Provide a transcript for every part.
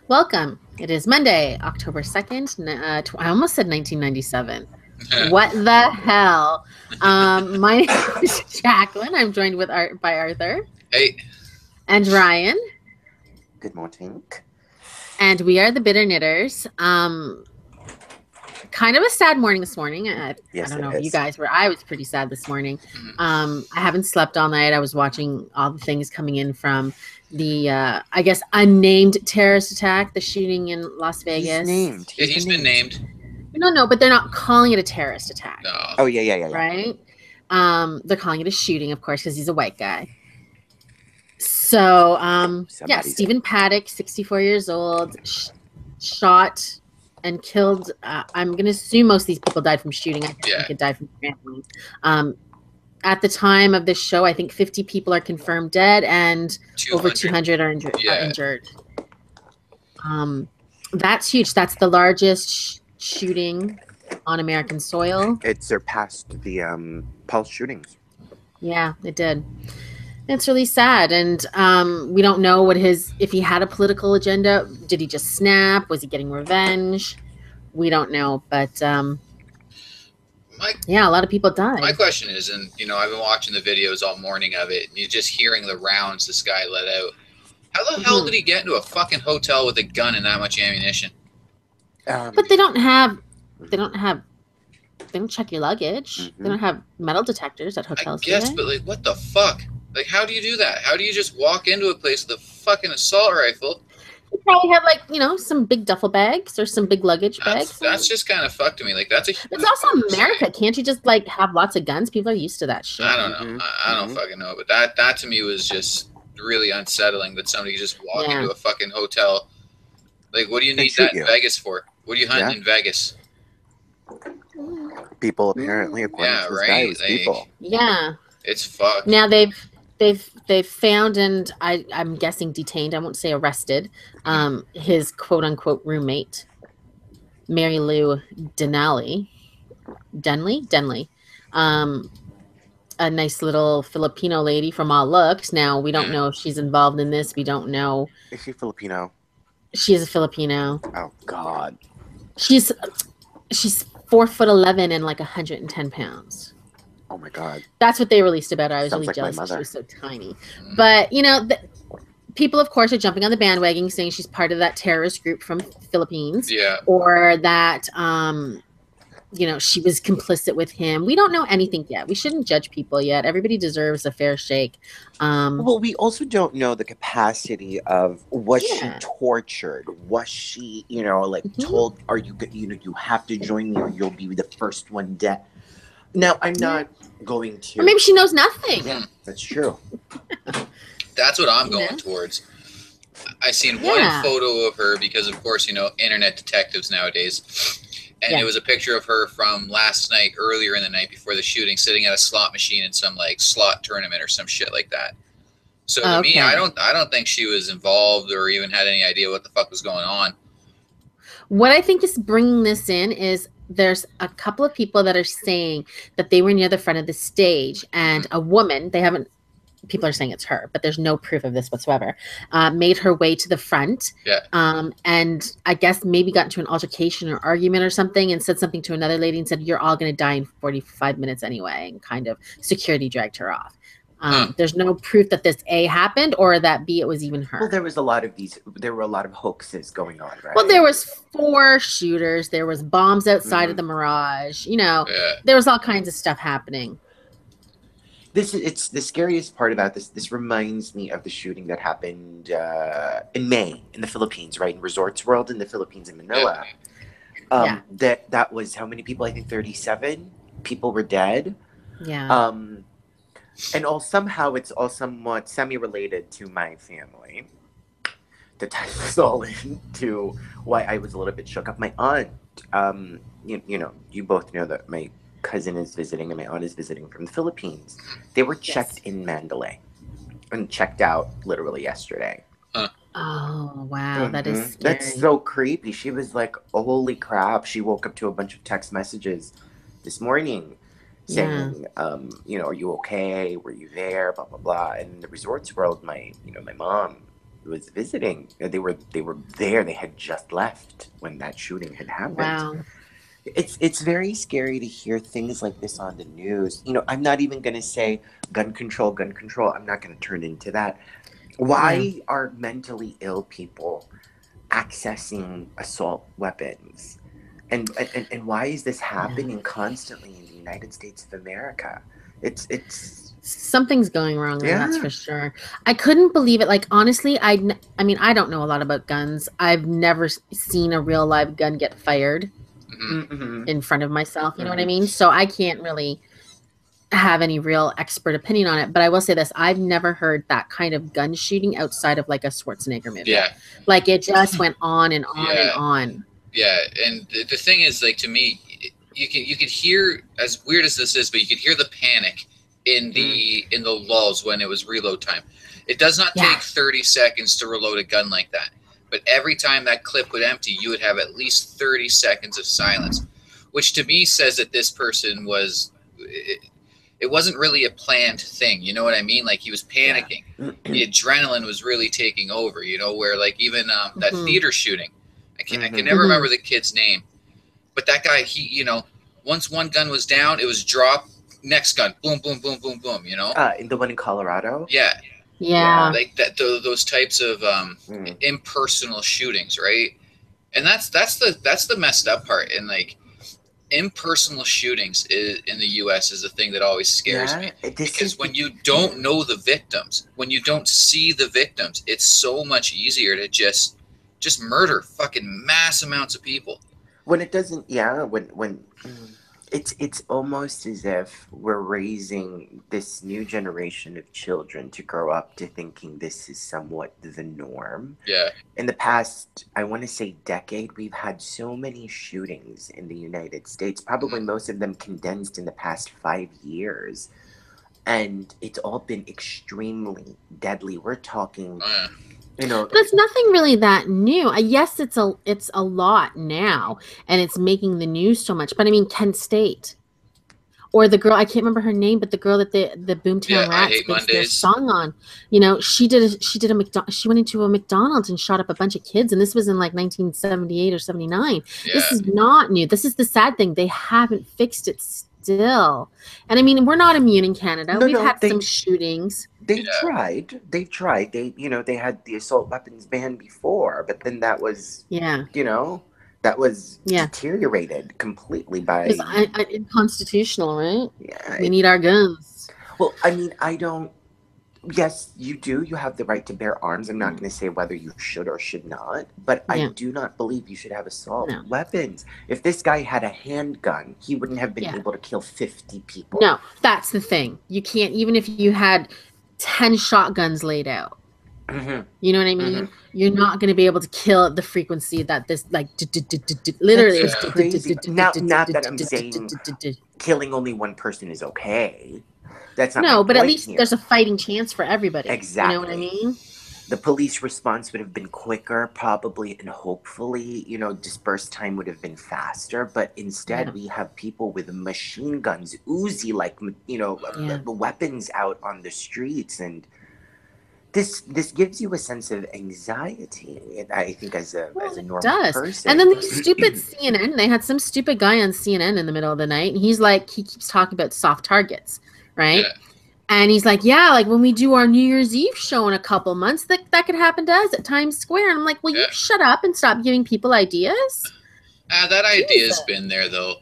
Welcome. It is Monday, October 2nd. I almost said 1997. What the hell? My name is Jacqueline. I'm joined by Arthur Hey, and Ryan, Good morning. and we are the Bitter Knitters. Kind of a sad morning this morning. I Yes, don't it know if you is. guys were. I was pretty sad this morning. I haven't slept all night. I was watching all the things coming in from the, I guess, unnamed terrorist attack, the shooting in Las Vegas. He's named. yeah, he's been named. No, but they're not calling it a terrorist attack. No. Oh, yeah. Right? They're calling it a shooting, of course, because he's a white guy. So, Somebody's Stephen Paddock, 64 years old, shot and killed. I'm going to assume most of these people died from shooting. I think they could die from family. At the time of this show, I think 50 people are confirmed dead and over 200 are injured. That's huge. That's the largest shooting on American soil. It surpassed the Pulse shootings. Yeah, it did. It's really sad, and we don't know if he had a political agenda. Did he just snap? Was he getting revenge? We don't know, but a lot of people died. My question is, and I've been watching the videos all morning of it, and you're just hearing the rounds this guy let out. How the hell did he get into a fucking hotel with a gun and that much ammunition? But they don't check your luggage. Mm-hmm. They don't have metal detectors at hotels. I guess, but what the fuck? How do you do that? How do you just walk into a place with a fucking assault rifle? You probably have some big duffel bags or some big luggage bags. That's just kind of fucked to me. That's a. It's also America. Can't you just have lots of guns? People are used to that shit. I don't know. I don't fucking know. But that to me was just really unsettling that somebody could just walk into a fucking hotel. What do you need that in Vegas for? What are you hunting in Vegas? People apparently, according to this guy, it was people. Yeah. It's fucked. Now they've found and I'm guessing detained, I won't say arrested, his quote unquote roommate, Mary Lou Denley. A nice little Filipino lady from all looks. Now we don't know if she's involved in this. We don't know. Is she Filipino? She is a Filipino. Oh God. She's 4'11" and 110 pounds. Oh my God. That's what they released about her. I was Sounds really jealous my because she was so tiny. But, people, of course, are jumping on the bandwagon saying she's part of that terrorist group from Philippines. Yeah. Or that, she was complicit with him. We don't know anything yet. We shouldn't judge people yet. Everybody deserves a fair shake. Well, we also don't know the capacity of, was she tortured? Was she, told, are you, you have to join me or you'll be the first one dead? Now, I'm not going to... Or maybe she knows nothing. Yeah, that's true. That's what I'm going towards. I seen one photo of her because, of course, internet detectives nowadays. And it was a picture of her from last night, earlier in the night before the shooting, sitting at a slot machine in some, slot tournament or some shit like that. So, to me, I don't think she was involved or even had any idea what the fuck was going on. What I think is bringing this in is there's a couple of people that are saying that they were near the front of the stage and a woman, people are saying it's her, but there's no proof of this whatsoever, made her way to the front. Yeah. And I guess maybe got into an altercation or argument or something and said something to another lady and said, you're all going to die in 45 minutes anyway, and kind of security dragged her off. There's no proof that this A happened or that B, it was even her. Well, there were a lot of hoaxes going on, right? Well, there was 4 shooters. There was bombs outside of the Mirage. There was all kinds of stuff happening. It's the scariest part about this. This reminds me of the shooting that happened in May in the Philippines, right? In Resorts World in the Philippines in Manila. That was how many people? I think 37 people were dead. Yeah. And somehow it's all somewhat semi-related to my family. To tie this all into why I was a little bit shook up. My aunt, you both know that my cousin is visiting and my aunt is visiting from the Philippines. They were checked in Mandalay and checked out literally yesterday. Oh, wow. That is scary. That's so creepy. She was like, oh, holy crap. She woke up to a bunch of text messages this morning saying, are you okay? Were you there? Blah, blah, blah. And in the Resorts World, my mom was visiting. They were there. They had just left when that shooting had happened. Wow. It's very scary to hear things like this on the news. You know, I'm not even going to say gun control, gun control. I'm not going to turn into that. Why are mentally ill people accessing assault weapons? And why is this happening constantly in the United States of America? It's something's going wrong there, that's for sure. I couldn't believe it. Like, honestly, I mean, I don't know a lot about guns. I've never seen a real live gun get fired in front of myself. You know what I mean? So I can't really have any real expert opinion on it. But I will say this. I've never heard that kind of gun shooting outside of like a Schwarzenegger movie. Yeah. Like, it just went on and on and on. Yeah. And the thing is, like, to me, you could hear, as weird as this is, but you could hear the panic in the lulls when it was reload time. It does not take 30 seconds to reload a gun like that. But every time that clip would empty, you would have at least 30 seconds of silence, which to me says that this person was, it wasn't really a planned thing. You know what I mean? Like, he was panicking. The adrenaline was really taking over, you know, where like even that theater shooting, I can never remember the kid's name, but that guy, he, you know, once one gun was down, it was drop, next gun, boom, boom, boom, boom, boom, you know? In the one in Colorado? Yeah. Like that, those types of impersonal shootings, right? And that's the messed up part. And like, impersonal shootings in the U.S. is the thing that always scares me. Because when you don't know the victims, when you don't see the victims, it's so much easier to just murder fucking mass amounts of people. When it doesn't, when it's almost as if we're raising this new generation of children to grow up to thinking this is somewhat the norm. Yeah. In the past, I want to say decade, we've had so many shootings in the United States, probably most of them condensed in the past 5 years. And it's all been extremely deadly. We're talking... You know, but it's nothing really that new. Yes, it's a lot now, and it's making the news so much. But I mean, Kent State, or the girl, I can't remember her name, but the girl that the Boomtown Rats based their song on. You know, she went into a McDonald's and shot up a bunch of kids, and this was in like 1978 or 79. Yeah. This is not new. This is the sad thing. They haven't fixed it still. And I mean, we're not immune in Canada. We've had some shootings. They've tried. They, you know, they had the assault weapons ban before, but then that was, you know, that was deteriorated completely by... It's unconstitutional, right? Yeah. We need our guns. Well, I mean, yes, you do. You have the right to bear arms. I'm not going to say whether you should or should not, but I do not believe you should have assault weapons. If this guy had a handgun, he wouldn't have been able to kill 50 people. No, that's the thing. You can't, even if you had 10 shotguns laid out. You know what I mean? You're not going to be able to kill the frequency that this, like, literally. That's crazy. Not that I'm saying killing only one person is okay. That's not but at least there's a fighting chance for everybody. Exactly. You know what I mean? The police response would have been quicker, probably, and hopefully, you know, disperse time would have been faster. But instead, we have people with machine guns, Uzi, like, you know, weapons out on the streets, and this gives you a sense of anxiety. I think as a normal person. And then these stupid CNN, they had some stupid guy on CNN in the middle of the night, and he keeps talking about soft targets, right? Yeah. And he's like, like when we do our New Year's Eve show in a couple months, that could happen to us at Times Square. And I'm like, well, you shut up and stop giving people ideas. That idea's been there, though.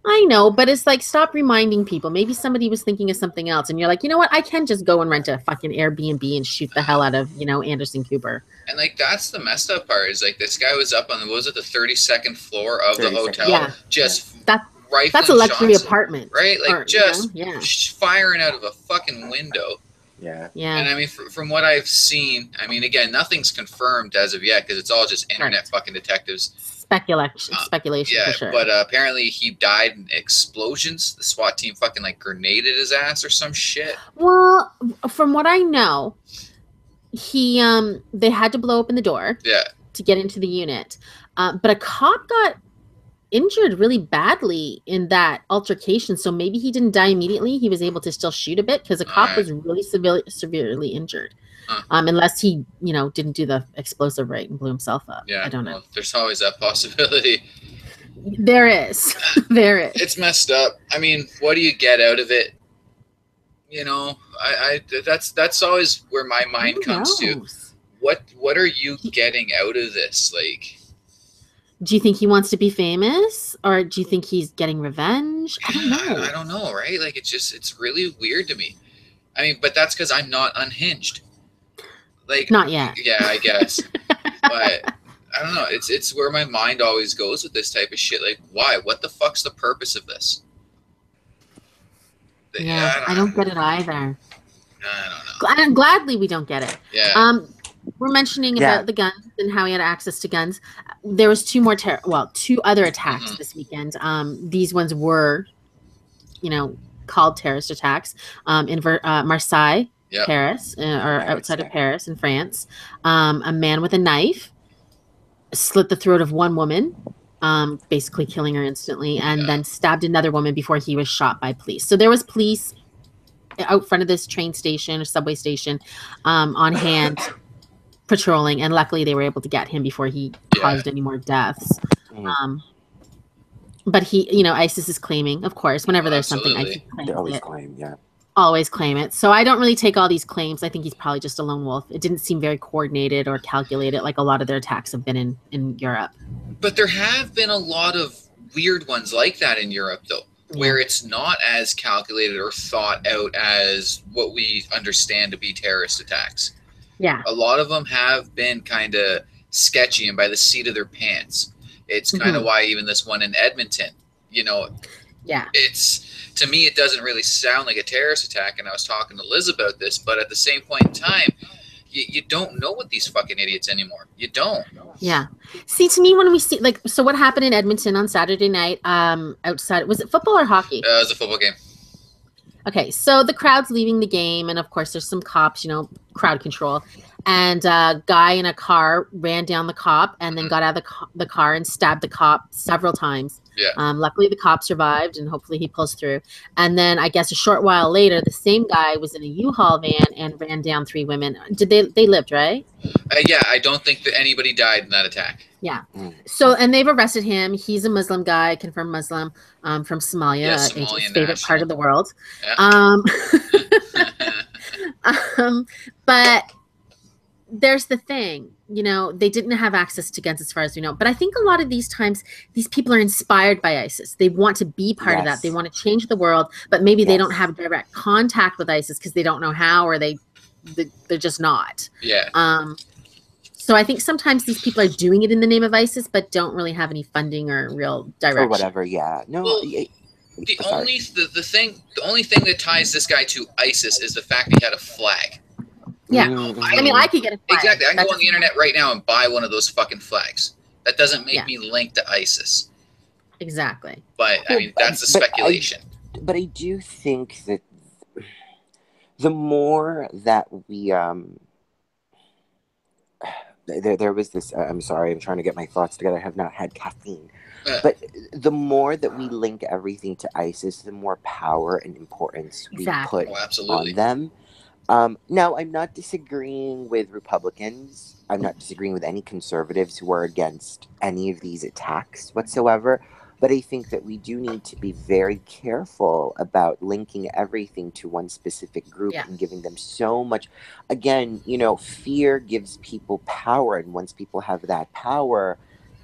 I know, but it's like, stop reminding people. Maybe somebody was thinking of something else. And you're like, you know what? I can just go and rent a fucking Airbnb and shoot the hell out of, you know, Anderson Cooper. And like, that's the messed up part is like, this guy was up on the 32nd floor of the hotel. That's a luxury apartment, right? Like, firing out of a fucking window. Yeah. And I mean, from what I've seen, I mean, again, nothing's confirmed as of yet because it's all just internet fucking detectives. Speculation for sure. But apparently he died in explosions. The SWAT team fucking like grenaded his ass or some shit. Well, from what I know, they had to blow open the door to get into the unit. But a cop got injured really badly in that altercation, so maybe he didn't die immediately. He was able to still shoot a bit because a cop was really severely injured. unless he, didn't do the explosive right and blew himself up. Yeah, I don't know. Well, there's always that possibility. There is. There is. It's messed up. I mean, what do you get out of it? That's always where my mind comes to. What are you getting out of this? Like, do you think he wants to be famous, or do you think he's getting revenge? I don't know. I don't know, right? Like, it's really weird to me. I mean, but that's because I'm not unhinged. Like, not yet. Yeah, I guess. But I don't know. It's where my mind always goes with this type of shit. Like, why? What the fuck's the purpose of this? Yeah, I don't get it either. I don't know. Gladly we don't get it. Yeah. We're mentioning about the guns and how he had access to guns. There was two other attacks this weekend. These ones were, called terrorist attacks in Marseille, Paris, or outside of Paris in France. A man with a knife slit the throat of one woman, basically killing her instantly, and then stabbed another woman before he was shot by police. So there was police out front of this train station or subway station on hand patrolling, and luckily they were able to get him before he caused any more deaths. But he, ISIS is claiming, of course, whenever there's something, ISIS claims they always it. Always claim it. So I don't really take all these claims. I think he's probably just a lone wolf. It didn't seem very coordinated or calculated like a lot of their attacks have been in Europe. But there have been a lot of weird ones like that in Europe, though, where it's not as calculated or thought out as what we understand to be terrorist attacks. Yeah. A lot of them have been kind of sketchy and by the seat of their pants. It's kind of why even this one in Edmonton, it's, to me, it doesn't really sound like a terrorist attack. And I was talking to Liz about this, but at the same point in time, you don't know what these fucking idiots anymore. You don't. Yeah. See, to me, when we see, so what happened in Edmonton on Saturday night, outside, was it football or hockey? It was a football game. Okay, so the crowd's leaving the game, and of course there's some cops, crowd control. And a guy in a car ran down the cop and then got out of the car and stabbed the cop several times. Yeah. Luckily the cop survived, and hopefully he pulls through. And then I guess a short while later, the same guy was in a U-Haul van and ran down 3 women. They lived, right? Yeah, I don't think that anybody died in that attack. Yeah. So, and they've arrested him. He's a Muslim guy, confirmed Muslim, from Somalia, Asia's favorite part of the world. Yeah. But there's the thing, they didn't have access to guns as far as we know. But I think a lot of these times, these people are inspired by ISIS. They want to be part of that. They want to change the world, but maybe they don't have direct contact with ISIS because they don't know how, or they're just not. Yeah. So I think sometimes these people are doing it in the name of ISIS, but don't really have any funding or real direction. Or whatever, yeah. No. Well, the only thing that ties this guy to ISIS is the fact he had a flag. Yeah. I mean, I could get a flag. Exactly. I can go on the internet right now and buy one of those fucking flags. That doesn't make me linked to ISIS. Exactly. But, I mean, that's the speculation. But I do think that the more that we... There was this, I'm sorry, I'm trying to get my thoughts together. I have not had caffeine. But the more that we link everything to ISIS, the more power and importance we put on them. Now, I'm not disagreeing with Republicans. I'm not disagreeing with any conservatives who are against any of these attacks whatsoever. But I think that we do need to be very careful about linking everything to one specific group and giving them so much. Again, fear gives people power. And once people have that power,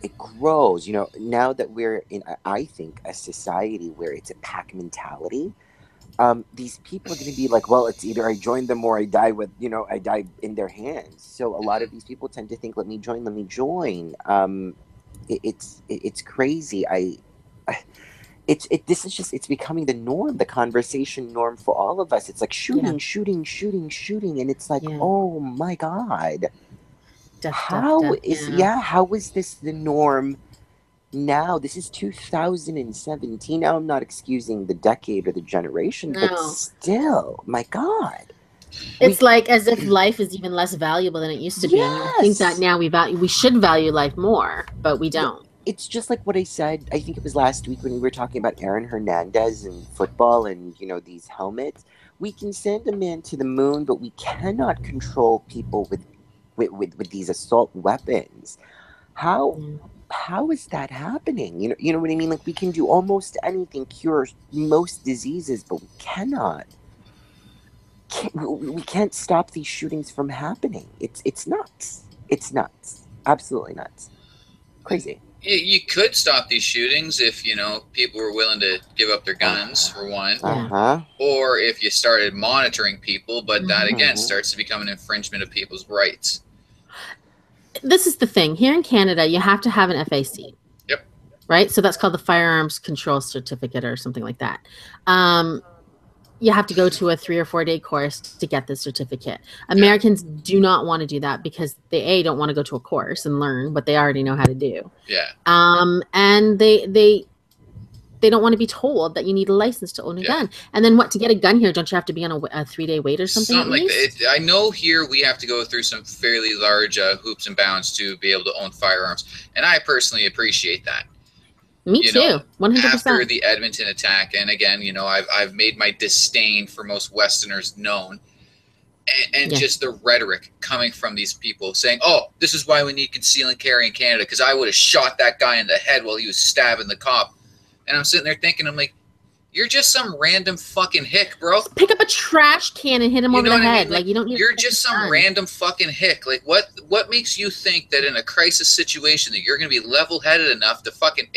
it grows. Now that we're in, I think, a society where it's a pack mentality, these people are going to be like, well, it's either I join them or I die with, I die in their hands. So a lot of these people tend to think, let me join. It's crazy. It's becoming the norm, the conversation norm for all of us. It's like shooting, and it's like, oh my God, how is this the norm now? This is 2017. Now, I'm not excusing the decade or the generation, but still, my God. It's like as if life is even less valuable than it used to be. And you think that now we should value life more, but we don't. It's just like what I said, I think it was last week when we were talking about Aaron Hernandez and football and, these helmets. we can send a man to the moon, but we cannot control people with these assault weapons. How is that happening? You know what I mean? Like, we can do almost anything, cure most diseases, but we cannot. We can't stop these shootings from happening. It's nuts. It's nuts. Absolutely nuts. Crazy. You could stop these shootings if, people were willing to give up their guns, for one. Or if you started monitoring people, but that, again, starts to become an infringement of people's rights. This is the thing. Here in Canada, you have to have an FAC. Yep. Right? So that's called the Firearms Control Certificate or something like that. You have to go to a 3 or 4 day course to get this certificate. Americans do not want to do that because they don't want to go to a course and learn what they already know how to do. Yeah. And they don't want to be told that you need a license to own a gun. And then to get a gun here, don't you have to be on a 3-day wait or something? Something like that. I know here we have to go through some fairly large hoops and bounds to be able to own firearms, and I personally appreciate that. Me too, 100%. After the Edmonton attack, and again, I've made my disdain for most Westerners known, and just the rhetoric coming from these people saying, "Oh, this is why we need conceal and carry in Canada, because I would have shot that guy in the head while he was stabbing the cop." And I'm sitting there thinking, I'm like, you're just some random fucking hick, bro. Just pick up a trash can and hit him over the head. Like, you don't need. You're just some random fucking hick. Like, what makes you think that in a crisis situation that you're going to be level-headed enough to fucking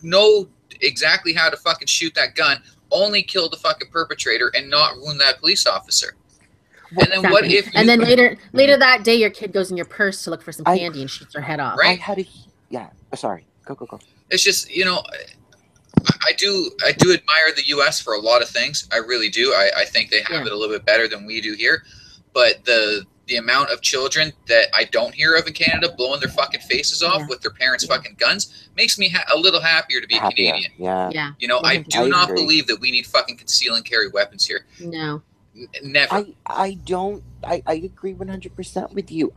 know exactly how to fucking shoot that gun, only kill the fucking perpetrator, and not wound that police officer? And then what if? And then later that day, your kid goes in your purse to look for some candy and shoots her head off. Right? Sorry. Go. It's just, I do admire the U.S. for a lot of things. I really do. I think they have it a little bit better than we do here. But the amount of children that I don't hear of in Canada blowing their fucking faces off with their parents' fucking guns makes me a little happier to be a Canadian. Yeah. I do not believe that we need fucking conceal and carry weapons here. No. Never. I don't. I agree 100% with you.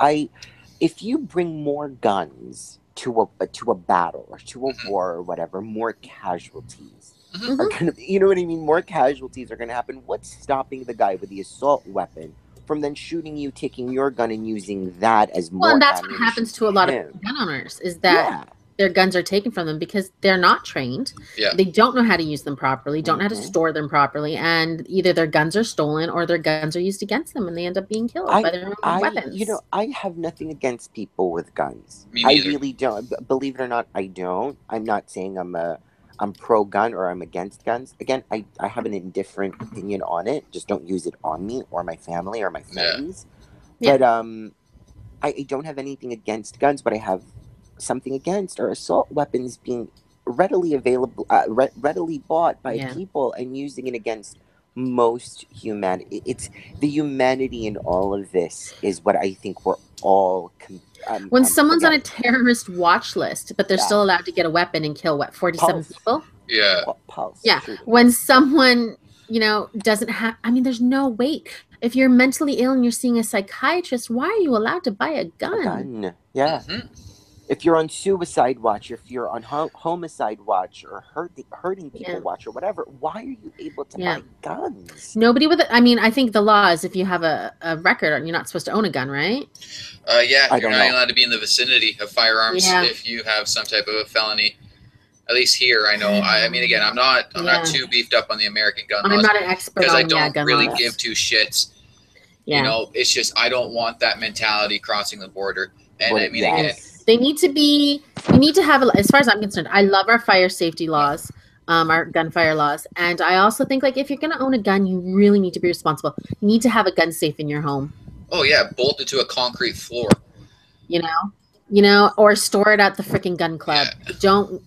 If you bring more guns to a battle or to a war or whatever, more casualties are gonna. You know what I mean? More casualties are gonna happen. What's stopping the guy with the assault weapon from then shooting you, taking your gun, and using that as more? Well, and that's what happens to a lot of gun owners, is that their guns are taken from them because they're not trained. Yeah. They don't know how to use them properly, don't know how to store them properly, and either their guns are stolen or their guns are used against them and they end up being killed by their own weapons. I have nothing against people with guns. Me neither. I really don't. Believe it or not, I don't. I'm not saying I'm pro-gun or I'm against guns. Again, I have an indifferent opinion on it. Just don't use it on me or my family or my friends. Yeah. But I don't have anything against guns, but I have something against are assault weapons being readily available, readily bought by people and using it against most humanity. It's the humanity in all of this is what I think we're all. When someone's on a terrorist watch list, but they're still allowed to get a weapon and kill 47 people. Yeah. When someone doesn't have. I mean, there's no weight. If you're mentally ill and you're seeing a psychiatrist, why are you allowed to buy a gun? Yeah. If you're on suicide watch, if you're on homicide watch or hurting people watch or whatever, why are you able to buy guns? Nobody with it. I mean, I think the law is if you have a record, you're not supposed to own a gun, right? You're not allowed to be in the vicinity of firearms if you have some type of a felony. At least here, I know. I mean, again, I'm not too beefed up on the American gun laws. I'm not an expert because I don't really give two shits. Yeah. It's just I don't want that mentality crossing the border. And I mean, again. We need to have, as far as I'm concerned, I love our fire safety laws, our gunfire laws. And I also think, like, if you're going to own a gun, you really need to be responsible. You need to have a gun safe in your home. Oh, yeah. Bolted to a concrete floor. Or store it at the freaking gun club.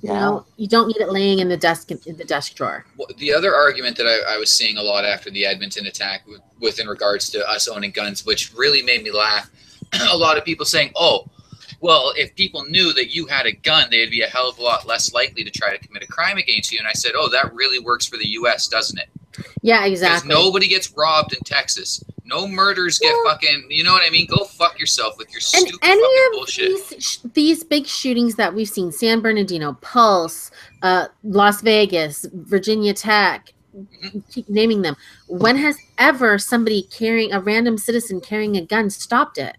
Yeah. You don't need it laying in the desk drawer. Well, the other argument that I was seeing a lot after the Edmonton attack with in regards to us owning guns, which really made me laugh, a lot of people saying, oh, well, if people knew that you had a gun, they'd be a hell of a lot less likely to try to commit a crime against you. And I said, oh, that really works for the U.S., doesn't it? Yeah, exactly. Because nobody gets robbed in Texas. No murders get fucking, you know what I mean? Go fuck yourself with your stupid fucking bullshit. These big shootings that we've seen, San Bernardino, Pulse, Las Vegas, Virginia Tech, keep naming them. When has ever somebody carrying a random citizen carrying a gun stopped it?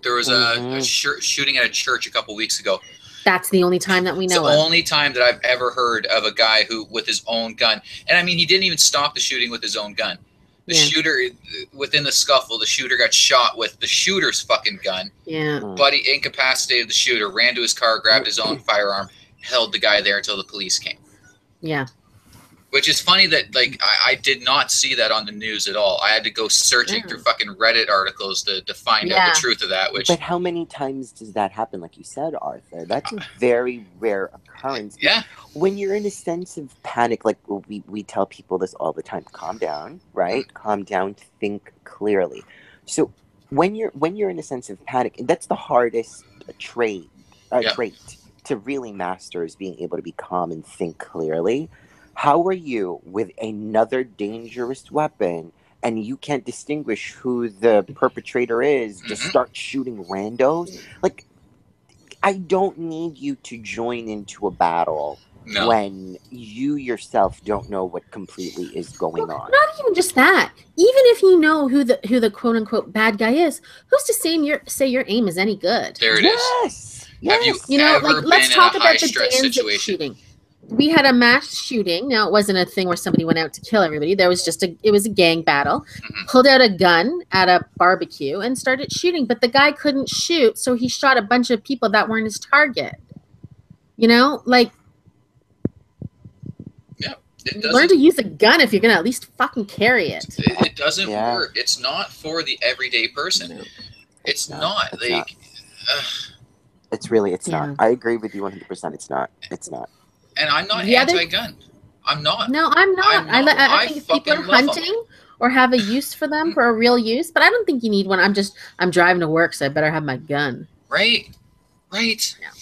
There was a shooting at a church a couple weeks ago. That's the only time that we know It's the only time that I've ever heard of a guy who, with his own gun, and I mean, he didn't even stop the shooting with his own gun. The shooter, within the scuffle, the shooter got shot with the shooter's fucking gun. Yeah. But he incapacitated the shooter, ran to his car, grabbed his own firearm, held the guy there until the police came. Yeah. Which is funny that, like, I did not see that on the news at all. I had to go searching through fucking Reddit articles to find out the truth of that. But how many times does that happen? Like you said, Arthur, that's a very rare occurrence. Yeah. When you're in a sense of panic, like we tell people this all the time, calm down, right? Calm down, think clearly. So when you're in a sense of panic, and that's the hardest trait to really master, is being able to be calm and think clearly. How are you with another dangerous weapon and you can't distinguish who the perpetrator is, just start shooting randos? Like, I don't need you to join into a battle when you yourself don't know what completely is going on. Not even just that. Even if you know who the quote unquote bad guy is, who's to say your aim is any good? There it is. Yes. Have you ever been let's in talk a about the high-stress Danzig situation? shooting. We had a mass shooting. Now, it wasn't a thing where somebody went out to kill everybody. There was it was a gang battle. Pulled out a gun at a barbecue and started shooting. But the guy couldn't shoot, so he shot a bunch of people that weren't his target. You know, like, learn to use a gun if you're going to at least fucking carry it. It doesn't work. It's not for the everyday person. No. It's not. It's not. I agree with you 100%. It's not. And I'm not anti-gun. I'm not. No, I'm not. I think if people are hunting or have a use for them, for a real use, but I don't think you need one. I'm driving to work, so I better have my gun. Right. Yeah.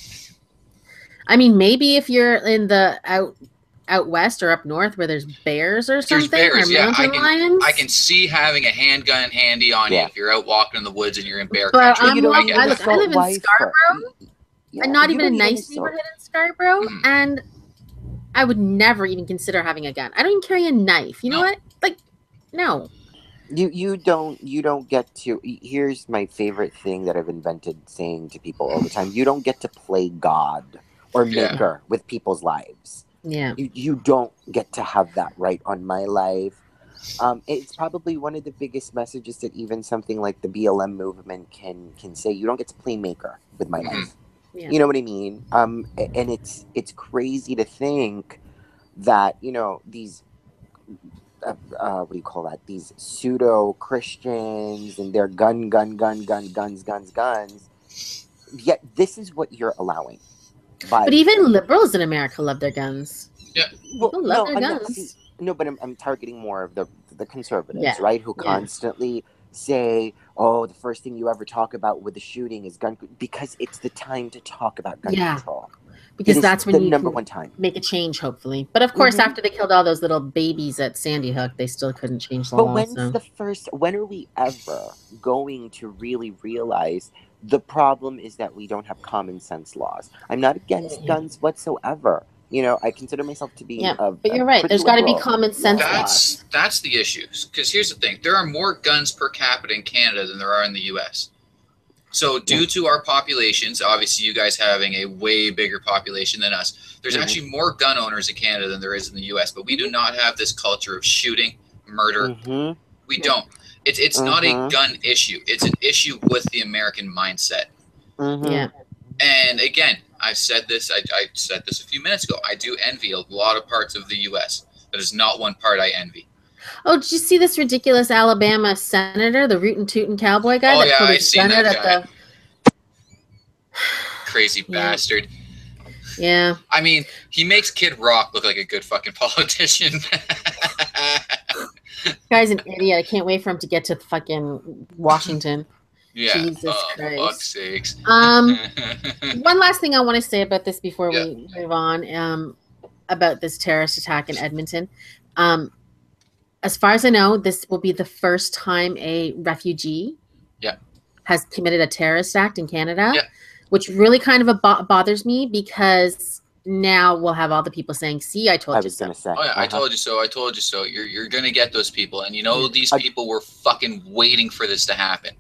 I mean, maybe if you're in the out west or up north where there's bears or something, or mountain lions. I can see having a handgun handy on you if you're out walking in the woods and you're in bear but country. I live in Scarborough, and not even a nice neighborhood in Scarborough, and I would never even consider having a gun. I don't even carry a knife. You know what? Like, no. You don't get to. Here's my favorite thing that I've invented saying to people all the time: you don't get to play God or Maker with people's lives. Yeah. You don't get to have that right on my life. It's probably one of the biggest messages that even something like the BLM movement can say. You don't get to play Maker with my life. Yeah. You know what I mean? And it's crazy to think that, you know, these what do you call that? These pseudo Christians and their guns. Yet this is what you're allowing. But even liberals in America love their guns. Yeah, people love their guns. But I'm targeting more of the conservatives, right? Who constantly say, "Oh, the first thing you ever talk about with the shooting is gun," because it's the time to talk about gun control. Because that's when you number one time make a change, hopefully. But of course, after they killed all those little babies at Sandy Hook, they still couldn't change the law. But when are we ever going to really realize the problem is that we don't have common sense laws? I'm not against guns whatsoever. You know, I consider myself to be but you're right. There's got to be common sense laws. That's the issue. Because here's the thing. There are more guns per capita in Canada than there are in the U.S. So due to our populations, obviously you guys having a way bigger population than us, there's actually more gun owners in Canada than there is in the U.S. But we do not have this culture of shooting, murder. We don't. It's not a gun issue. It's an issue with the American mindset. Yeah. And again, I said this a few minutes ago. I do envy a lot of parts of the U.S. That is not one part I envy. Oh, did you see this ridiculous Alabama senator, the rootin' tootin' cowboy guy? I seen that guy. Crazy bastard. Yeah. I mean, he makes Kid Rock look like a good fucking politician. Guy's an idiot. I can't wait for him to get to fucking Washington. Yeah. Jesus Christ. Fuck's sakes. One last thing I want to say about this before we move on, about this terrorist attack in Edmonton. As far as I know, this will be the first time a refugee has committed a terrorist act in Canada, which really kind of bothers me because now we'll have all the people saying, "See, I told you." I was gonna say, "Oh yeah, I told you so. I told you so." You're gonna get those people, and these people were fucking waiting for this to happen.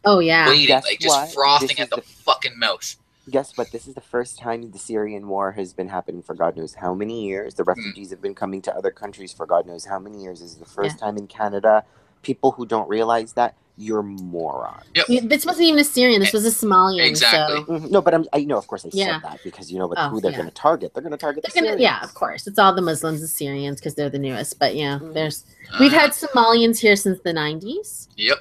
Oh yeah, waiting, just frothing at the fucking mouth. Guess what? This is the first time the Syrian war has been happening for God knows how many years. The refugees have been coming to other countries for God knows how many years. This is the first time in Canada. People who don't realize that, you're morons. Yep. This wasn't even a Syrian. This was a Somalian. Exactly. So. No, but I know, of course, I said that because you know who they're going to target. They're going to target the Syrians. Yeah, of course. It's all the Muslims, the Syrians, because they're the newest. But we've had Somalians here since the 90s. Yep.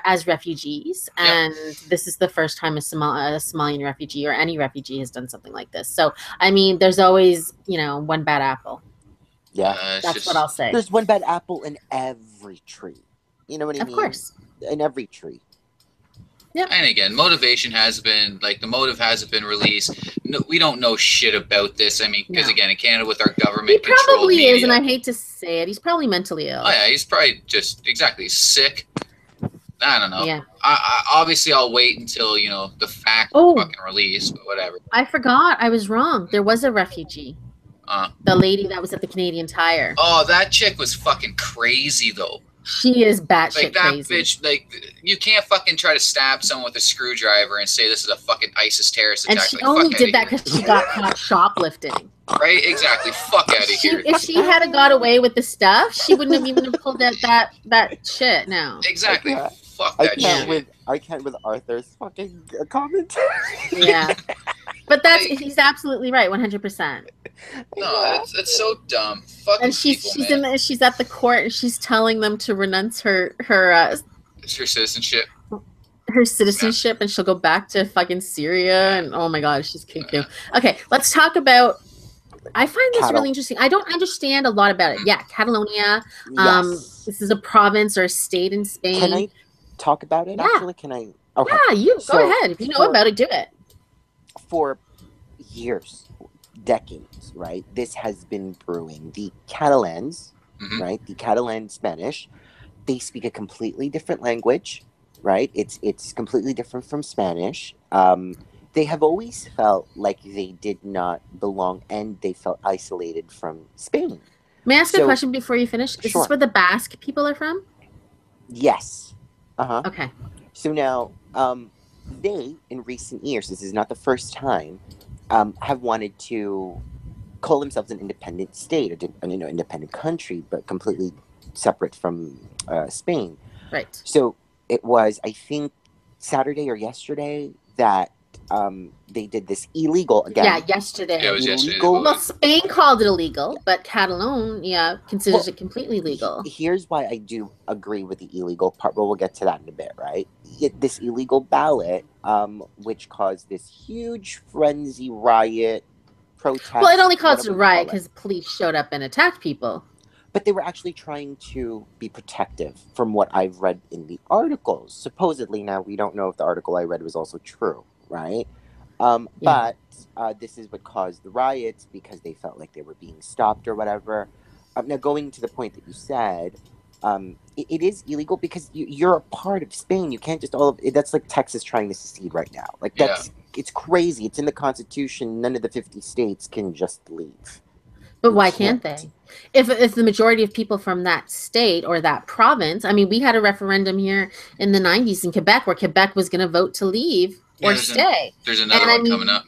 As refugees, and this is the first time a Somalian refugee or any refugee has done something like this. So, I mean, there's always one bad apple. Yeah, that's what I'll say. There's one bad apple in every tree. You know what I mean? Of course. In every tree. Yeah. And again, motivation has been the motive hasn't been released. No, we don't know shit about this. I mean, because again, in Canada with our government, he probably is, and I hate to say it, he's probably mentally ill. Oh yeah, he's probably just sick. I don't know. Yeah. I obviously I'll wait until the fact fucking release, but whatever. I forgot. I was wrong. There was a refugee. The lady that was at the Canadian Tire. Oh, that chick was fucking crazy though. She is batshit crazy. Bitch, you can't fucking try to stab someone with a screwdriver and say this is a fucking ISIS terrorist attack. And she only did that because she got caught shoplifting. Right? Exactly. Fuck out of here. If she had got away with the stuff, she wouldn't have even pulled that shit. No. Exactly. Fuck that shit. I can't with Arthur's fucking commentary. Yeah. But he's absolutely right, 100%. No, it's so dumb. Fucking and she's at the court and she's telling them to renounce her citizenship. Her citizenship, and she'll go back to fucking Syria. And oh my god, she's cuckoo. Okay, let's talk about. I find this really interesting. I don't understand a lot about it. Yeah, Catalonia. Yes. This is a province or a state in Spain. Can I talk about it? Actually, can I? Okay. Yeah, you go ahead. If you know about it, do it. For years, decades, right? This has been brewing. The Catalans, right? The Catalan Spanish, they speak a completely different language, right? It's completely different from Spanish. They have always felt like they did not belong, and they felt isolated from Spain. May I ask a question before you finish? Is this where the Basque people are from? Yes. Okay. So now, they, in recent years, this is not the first time, have wanted to call themselves an independent state, or independent country, but completely separate from Spain. Right. So it was, I think, Saturday or yesterday that they did this illegal again. Yeah, yesterday. Yeah, it was yesterday. Well, Spain called it illegal, but Catalonia considers it completely legal. Here's why I do agree with the illegal part, but we'll get to that in a bit, right? This illegal ballot, which caused this huge frenzy, riot, protest. Well, it only caused a riot because police showed up and attacked people. But they were actually trying to be protective from what I've read in the articles. Supposedly, now we don't know if the article I read was also true, right? But this is what caused the riots because they felt like they were being stopped or whatever. Now, going to the point that you said, it is illegal because you're a part of Spain. You can't just that's like Texas trying to secede right now. Like it's crazy. It's in the Constitution. None of the 50 states can just leave. But why can't they? If the majority of people from that state or that province, I mean, we had a referendum here in the 90s in Quebec where Quebec was going to vote to leave or stay. There's another one coming up.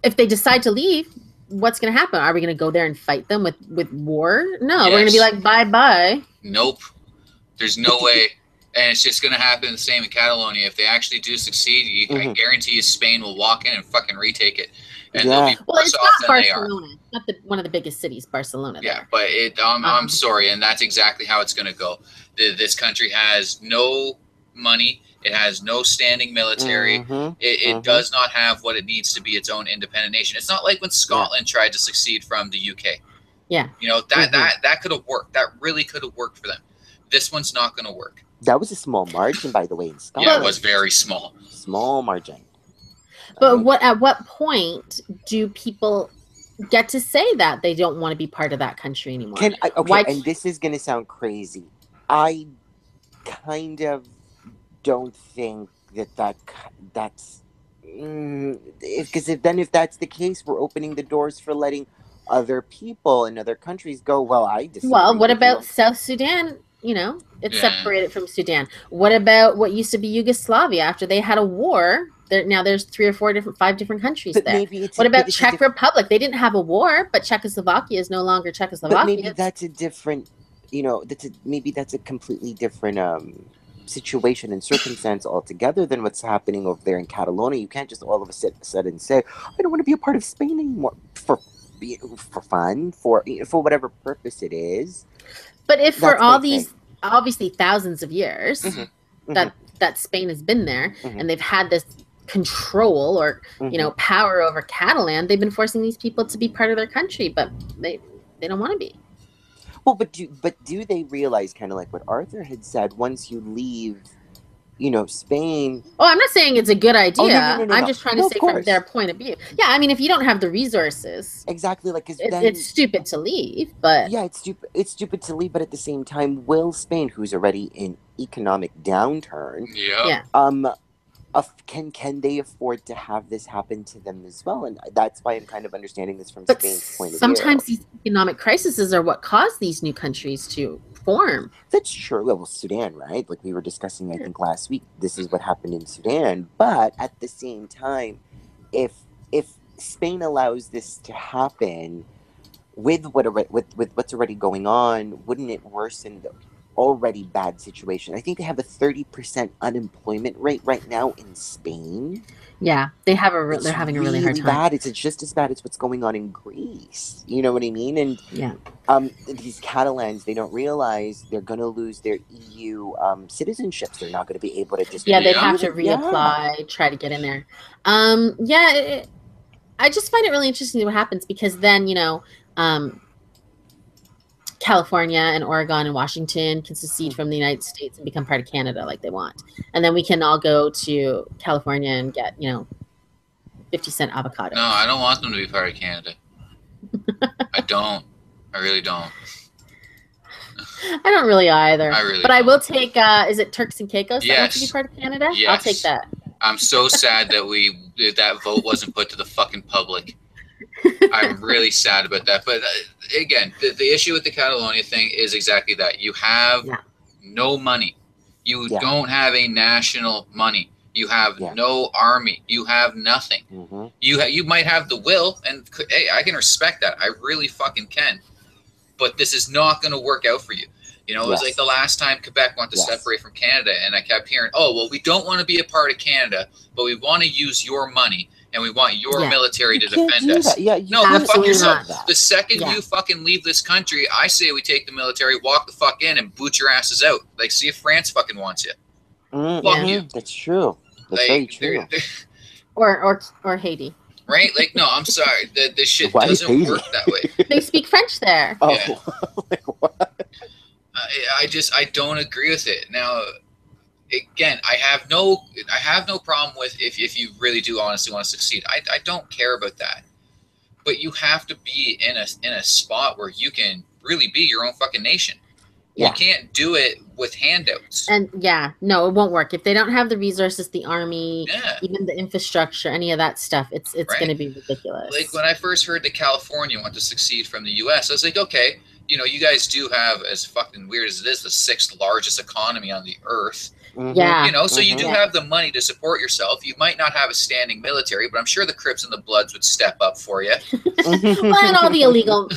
If they decide to leave, what's going to happen? Are we going to go there and fight them with war? No, we're going to be like, bye-bye. Nope. There's no way. And it's just going to happen the same in Catalonia. If they actually do succeed, I guarantee you Spain will walk in and fucking retake it. And they'll be worse off than they are. It's not one of the biggest cities, Barcelona. Yeah, but I'm sorry, and that's exactly how it's going to go. This country has no money. It has no standing military. It does not have what it needs to be its own independent nation. It's not like when Scotland tried to secede from the UK. Yeah. You know, that could have worked. That really could have worked for them. This one's not going to work. That was a small margin, by the way, in Scotland. Yeah, it was very small. Small margin. But at what point do people get to say that they don't want to be part of that country anymore? And this is going to sound crazy. I kind of don't think that's Because if that's the case, we're opening the doors for letting other people in other countries go, well, I disagree. Well, what about South Sudan? It's separated from Sudan. What about what used to be Yugoslavia after they had a war? Now there's 5 different countries there. What about Czech Republic? They didn't have a war, but Czechoslovakia is no longer Czechoslovakia. But maybe that's a different, maybe that's a completely different situation and circumstance altogether than what's happening over there in Catalonia. You can't just all of a sudden say, I don't want to be a part of Spain anymore for fun, for whatever purpose it is. But if for all these, obviously thousands of years that Spain has been there and they've had this control or power over Catalan, they've been forcing these people to be part of their country, but they don't want to be. Well, but do they realize, kind of like what Arthur had said, once you leave, Spain? Oh, I'm not saying it's a good idea. No. I'm just trying to say from their point of view. Yeah, I mean, if you don't have the resources, exactly, like it's stupid to leave. But yeah, it's stupid to leave. But at the same time, will Spain, who's already in economic downturn, can they afford to have this happen to them as well? And that's why I'm kind of understanding this from Spain's point of view. Sometimes these economic crises are what cause these new countries to form. That's true. Well, Sudan, right? Like we were discussing, I think last week, this is what happened in Sudan. But at the same time, if Spain allows this to happen with what's already going on, wouldn't it worsen the already bad situation? I think they have a 30% unemployment rate right now in Spain. Yeah, they're having a really hard time. Bad. It's just as bad as what's going on in Greece. You know what I mean? And these Catalans, they don't realize they're going to lose their EU citizenships. They're not going to be able to just they'd have to reapply, try to get in there. I just find it really interesting what happens because then California and Oregon and Washington can secede from the United States and become part of Canada like they want. And then we can all go to California and get, 50-cent avocado. No, I don't want them to be part of Canada. I don't. I really don't. I don't really either. But I will take, is it Turks and Caicos that wants to be part of Canada? Yes. I'll take that. I'm so sad that vote wasn't put to the fucking public. I'm really sad about that. But again, the issue with the Catalonia thing is exactly that. You have no money. You don't have a national money. You have no army. You have nothing. Mm-hmm. You might have the will, and hey, I can respect that. I really fucking can. But this is not going to work out for you. It was like the last time Quebec wanted to separate from Canada, and I kept hearing, oh, well, we don't want to be a part of Canada, but we want to use your money. And we want your military to defend us. Yeah, no, go fuck yourself. The second you fucking leave this country, I say we take the military, walk the fuck in, and boot your asses out. Like, see if France fucking wants you. Fuck you. That's true. That's very true. Or Haiti. Right? Like, no, I'm sorry. This shit doesn't work that way. They speak French there. Oh, yeah. Like what? I don't agree with it. Now, again, I have no problem with if you really do honestly want to succeed. I don't care about that. But you have to be in a spot where you can really be your own fucking nation. Yeah. You can't do it with handouts. And no, it won't work. If they don't have the resources, the army, even the infrastructure, any of that stuff, it's going to be ridiculous. Like when I first heard that California wanted to succeed from the US, I was like, okay, you guys do have, as fucking weird as it is, the 6th largest economy on the earth. Mm-hmm. Yeah. So you do have the money to support yourself. You might not have a standing military, but I'm sure the Crips and the Bloods would step up for you. Well, and all the illegal,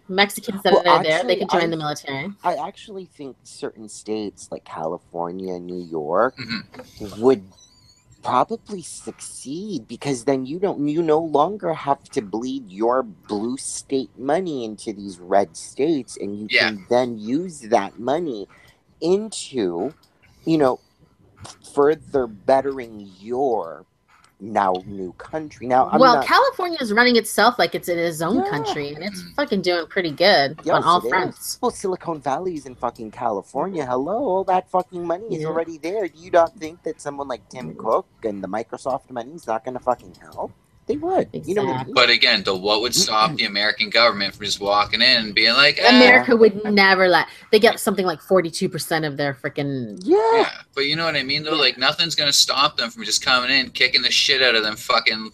Mexicans that are there, they could join the military. I actually think certain states like California and New York would probably succeed because then you no longer have to bleed your blue state money into these red states, and you can then use that money into, further bettering your now new country. Now, California is running itself like it's in its own country, and it's fucking doing pretty good on all fronts. Well, Silicon Valley's in fucking California. Hello, all that fucking money is already there. Do you not think that someone like Tim Cook and the Microsoft money is not going to fucking help? They would. Exactly. But again, what would stop the American government from just walking in and being like, America would never let. They get something like 42% of their freaking. Yeah. But you know what I mean, though? Like, nothing's going to stop them from just coming in, kicking the shit out of them fucking,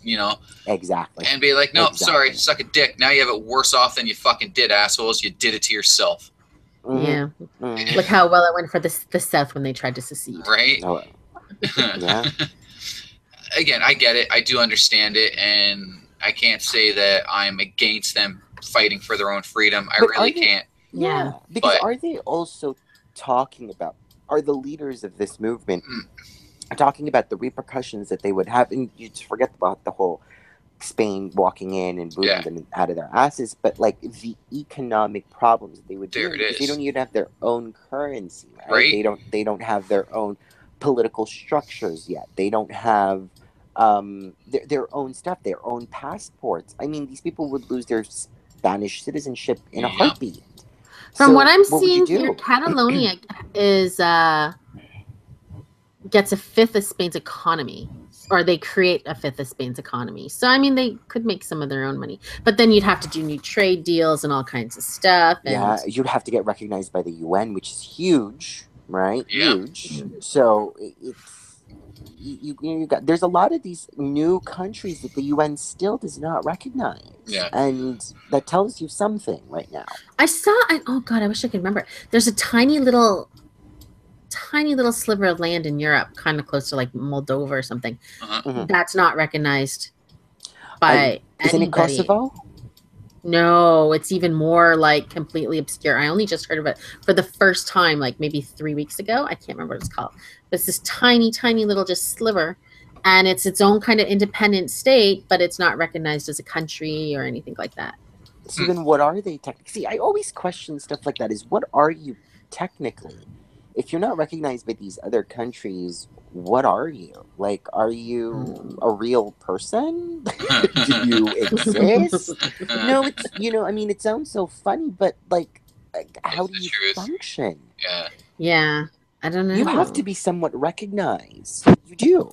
Exactly. And be like, no, sorry, suck a dick. Now you have it worse off than you fucking did, assholes. You did it to yourself. Yeah. Look how well it went for the South when they tried to secede. Right? Oh, yeah. Again, I get it. I do understand it. And I can't say that I'm against them fighting for their own freedom. I really can't. Yeah. Because are they also talking about, are the leaders of this movement talking about the repercussions that they would have? And you just forget about the whole Spain walking in and booting them out of their asses, but like the economic problems they would do. They don't even have their own currency, right? They don't have their own political structures yet. They don't have their own stuff, their own passports. I mean, these people would lose their Spanish citizenship in a heartbeat. From what I'm seeing here, Catalonia gets a fifth of Spain's economy, or they create a fifth of Spain's economy. So, I mean, they could make some of their own money, but then you'd have to do new trade deals and all kinds of stuff. And you'd have to get recognized by the UN, which is huge, right? Yeah. Huge. So it's you got, there's a lot of these new countries that the UN still does not recognize. Yeah. And that tells you something right now. Oh God, I wish I could remember. There's a tiny little sliver of land in Europe, kind of close to like Moldova or something. That's not recognized by Isn't it Kosovo? No, it's even more like completely obscure. I only just heard of it for the first time, like maybe 3 weeks ago. I can't remember what it's called. But it's this tiny, tiny little just sliver, and it's its own kind of independent state, but it's not recognized as a country or anything like that. So then what are they technically? See, I always question stuff like that. Is what are you technically? If you're not recognized by these other countries, what are you? Like, are you a real person? Do you exist? No, it's, I mean, it sounds so funny, but like how do you function? Yeah. I don't know. You have to be somewhat recognized. You do.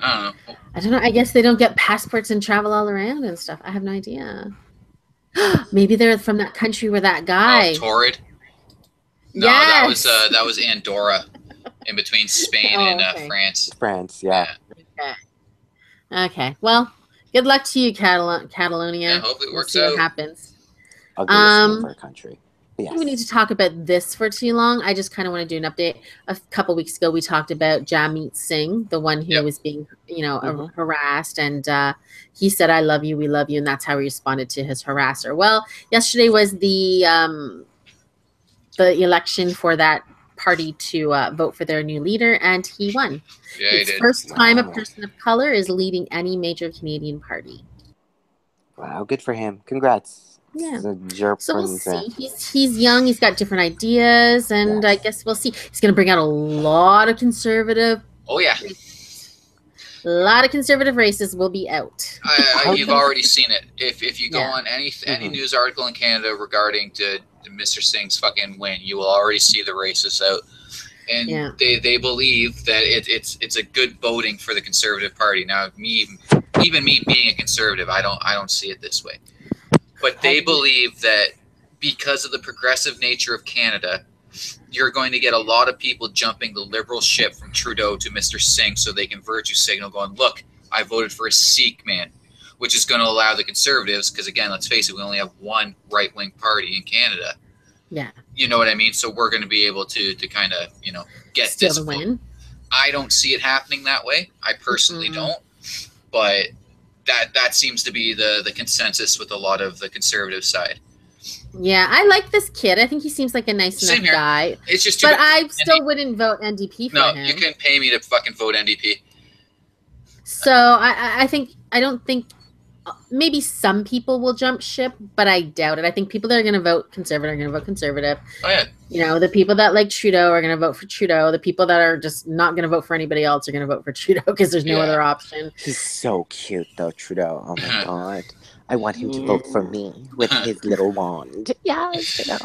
I don't know. I guess they don't get passports and travel all around and stuff. I have no idea. Maybe they're from that country where that guy. Torrid? No, yes! that was Andorra, in between Spain and France. France, yeah. Okay. Well, good luck to you, Catalonia. Yeah, hopefully it works out. What happens. I'll give us for a country. Yes. We need to talk about this for too long. I just kind of want to do an update. A couple weeks ago, we talked about Jameet Singh, the one who was being, harassed, and he said, "I love you, we love you," and that's how he responded to his harasser. Well, yesterday was the election for that party to vote for their new leader, and he won. Yeah, it's the first time a person of color is leading any major Canadian party. Wow, good for him. Congrats. Yeah. So we'll see. He's young. He's got different ideas, and I guess we'll see. He's going to bring out a lot of conservative. Oh yeah. A lot of conservative races will be out. You've already seen it. If you go on any news article in Canada regarding to Mr. Singh's fucking win, you will already see the races out, and they believe that it's a good voting for the Conservative Party. Now, even me being a conservative, I don't see it this way. But they believe that because of the progressive nature of Canada, you're going to get a lot of people jumping the liberal ship from Trudeau to Mr. Singh so they can virtue signal going, look, I voted for a Sikh man, which is going to allow the Conservatives, because again, let's face it, we only have one right-wing party in Canada. Yeah. You know what I mean? So we're going to be able to kind of, get still this win. I don't see it happening that way. I personally don't. But that seems to be the consensus with a lot of the conservative side. Yeah, I like this kid. I think he seems like a nice enough guy. It's just but I still wouldn't vote NDP for him. No, you couldn't pay me to fucking vote NDP. So I don't think maybe some people will jump ship, but I doubt it. I think people that are going to vote conservative are going to vote conservative. Oh yeah. The people that like Trudeau are going to vote for Trudeau. The people that are just not going to vote for anybody else are going to vote for Trudeau because there's no other option. He's so cute though, Trudeau. Oh my God. I want him to vote for me with his little wand. Yes, Okay.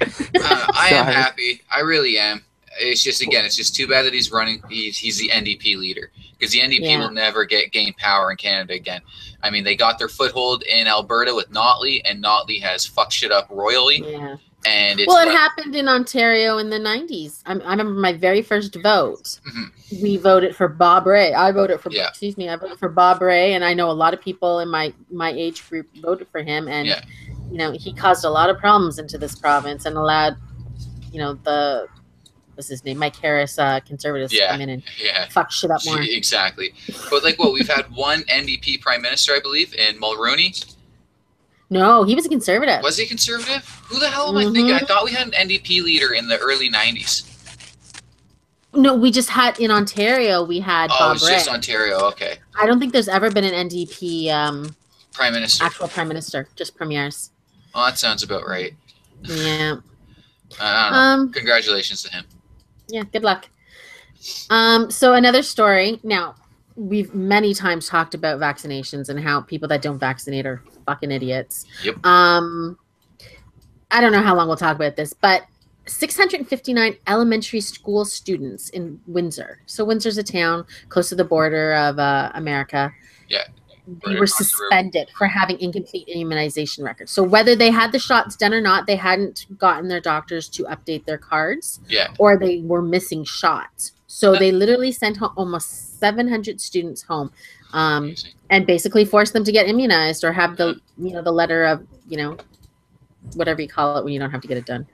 I am happy. I really am. It's just, again, it's just too bad that he's running. He's the NDP leader, because the NDP will never gain power in Canada again. I mean, they got their foothold in Alberta with Notley, and Notley has fucked shit up royally. Yeah. And it happened in Ontario in the 90s. I remember my very first vote. Mm-hmm. We voted for Bob Rae. I voted for I voted for Bob Rae, and I know a lot of people in my age group voted for him, and you know, he caused a lot of problems into this province and allowed, you know, what's his name, Mike Harris, conservatives to come in and fuck shit up more. Exactly. But like, we've had one NDP prime minister, I believe, in Mulroney. No, he was a conservative. Was he conservative? Who the hell am I thinking? I thought we had an NDP leader in the early 90s. No, we just had, in Ontario, we had Bob Rae. Oh, it's just Ontario, okay. I don't think there's ever been an NDP prime minister. Actual prime minister, just premiers. Oh, that sounds about right. Yeah. I don't know. Congratulations to him. Yeah, good luck. So another story. Now, we've many times talked about vaccinations and how people that don't vaccinate are fucking idiots. Yep. I don't know how long we'll talk about this, but 659 elementary school students in Windsor. So Windsor's a town close to the border of America. Yeah. They were suspended for having incomplete immunization records. So whether they had the shots done or not, they hadn't gotten their doctors to update their cards. Yeah. Or they were missing shots. So they literally sent almost 700 students home, and basically forced them to get immunized or have the the letter of, you know, whatever you call it when you don't have to get it done.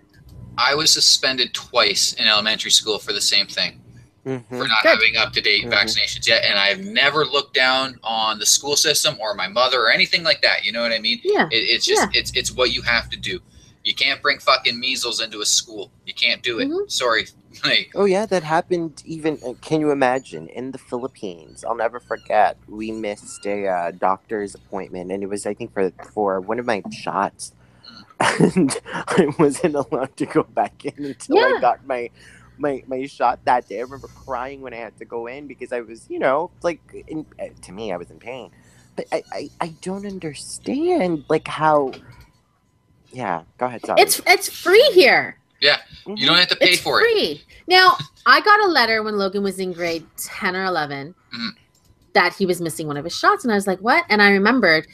I was suspended twice in elementary school for the same thing. Mm-hmm. For not having up-to-date vaccinations yet, and I've never looked down on the school system or my mother or anything like that. You know what I mean? Yeah. It's just it's what you have to do. You can't bring fucking measles into a school. You can't do it. Mm-hmm. Sorry. Like, oh yeah, that happened. Even can you imagine in the Philippines? I'll never forget. We missed a doctor's appointment, and it was, I think, for one of my shots, and I wasn't allowed to go back in until I got my shot that day. I remember crying when I had to go in because I was, you know, like, to me, I was in pain. But I don't understand, like, how. Yeah, go ahead. Sorry. It's free here. Yeah, you don't have to pay for it. Now, I got a letter when Logan was in grade 10 or 11 that he was missing one of his shots, and I was like, "What?" And I remembered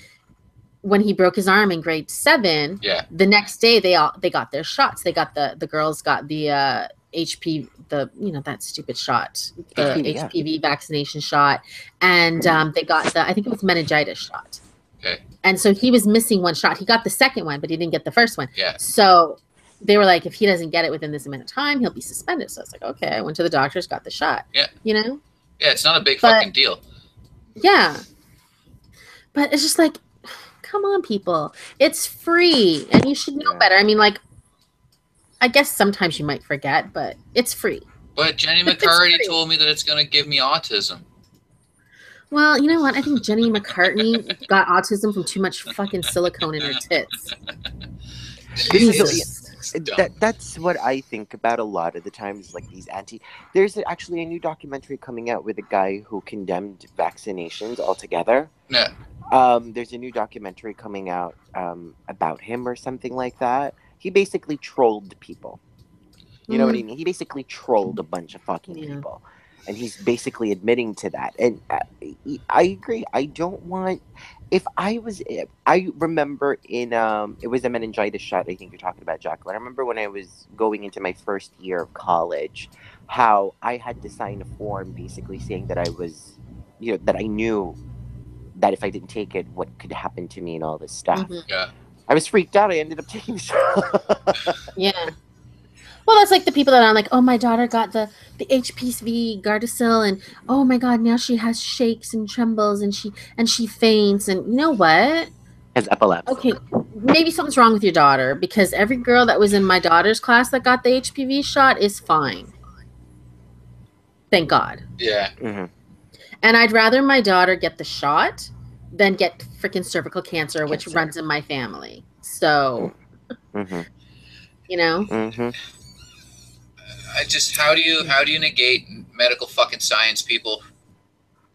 when he broke his arm in grade 7. Yeah. The next day, they got their shots. They got the girls got the HPV, that stupid shot, the HPV vaccination shot, and they got I think it was meningitis shot. Okay. And so he was missing one shot. He got the second one, but he didn't get the first one. Yeah. So they were like, if he doesn't get it within this amount of time, he'll be suspended. So I was like, okay. I went to the doctors, got the shot. Yeah. You know? Yeah, it's not a big fucking deal. Yeah. But it's just like, come on, people. It's free, and you should know better. I mean, like, I guess sometimes you might forget, but it's free. But Jenny McCarthy told me that it's going to give me autism. Well, you know what? I think Jenny McCartney got autism from too much fucking silicone in her tits. That's what I think about a lot of the times, like these there's actually a new documentary coming out with a guy who condemned vaccinations altogether. Yeah. There's a new documentary coming out about him or something like that. He basically trolled people. You know what I mean? He basically trolled a bunch of fucking people. And he's basically admitting to that. And I agree. I don't want... I remember in... it was a meningitis shot, I think you're talking about, Jacqueline. I remember when I was going into my first year of college, how I had to sign a form basically saying that I was... that I knew that if I didn't take it, what could happen to me and all this stuff. Mm-hmm. Yeah. I was freaked out. I ended up taking the shot. Yeah. Well, that's like the people that are like, oh, my daughter got the HPV Gardasil, and oh my God, now she has shakes and trembles, and she faints, and you know what? Has epilepsy. Okay, maybe something's wrong with your daughter, because every girl that was in my daughter's class that got the HPV shot is fine. Thank God. Yeah. Mm-hmm. And I'd rather my daughter get the shot than get freaking cervical cancer, which runs in my family. So, you know. Mm-hmm. How do you negate medical fucking science, people?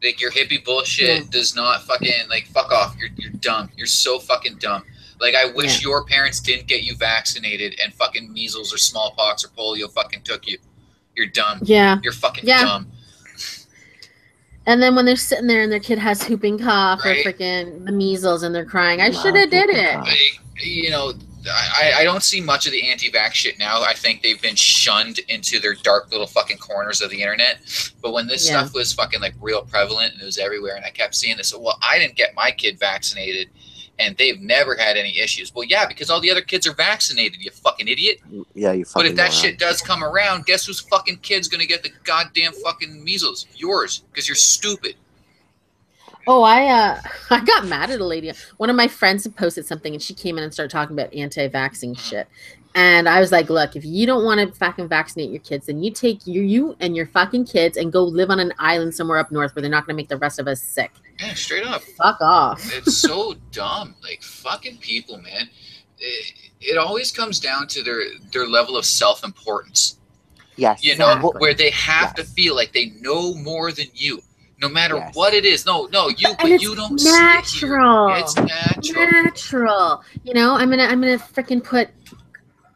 Like, your hippie bullshit does not fucking, like, fuck off. You're dumb. You're so fucking dumb. Like, I wish your parents didn't get you vaccinated and fucking measles or smallpox or polio fucking took you. You're dumb. Yeah. You're fucking dumb. And then when they're sitting there and their kid has whooping cough or freaking the measles and they're crying, I should have did it. You know, I don't see much of the anti-vax shit now. I think they've been shunned into their dark little fucking corners of the internet. But when this stuff was fucking like real prevalent and it was everywhere, and I kept seeing this, well, I didn't get my kid vaccinated, and they've never had any issues. Well, yeah, because all the other kids are vaccinated, you fucking idiot. Yeah, you fucking But if that shit does come around, guess whose fucking kid's gonna get the goddamn fucking measles? Yours, because you're stupid. Oh, I got mad at a lady. One of my friends had posted something, and she came in and started talking about anti-vaxxing shit. And I was like, look, if you don't want to fucking vaccinate your kids, then you take you and your fucking kids and go live on an island somewhere up north where they're not going to make the rest of us sick. Yeah, straight up. Fuck off. It's so dumb. Like, fucking people, man. It always comes down to their level of self-importance. Yes. You know, where they have to feel like they know more than you. No matter what it is. No, you, but you don't natural. See it. It's natural. Natural. You know, I'm gonna freaking put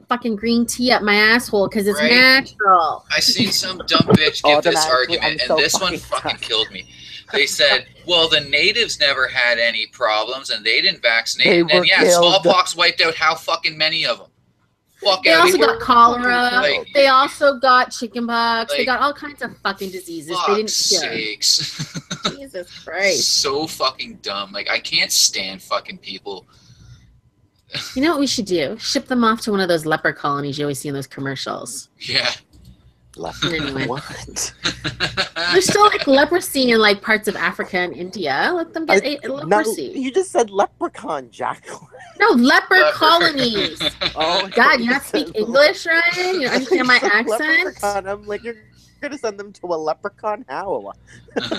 fucking green tea up my asshole because it's natural. I seen some dumb bitch give this argument, and this one fucking killed me. They said, well, the natives never had any problems, and they didn't vaccinate. And smallpox wiped out how fucking many of them? They also got cholera. They also got chickenpox. They got all kinds of fucking diseases. They didn't cure. Sakes. Jesus Christ. So fucking dumb. Like, I can't stand fucking people. You know what we should do? Ship them off to one of those leper colonies you always see in those commercials. Yeah. Anyway. What? There's still like leprosy in like parts of Africa and India. Let them get leprosy. You just said leprechaun, Jacqueline. No, leper colonies. Oh God, you not speak English, Ryan? You don't understand my accent? Leprechaun. I'm like, you're gonna send them to a leprechaun? How?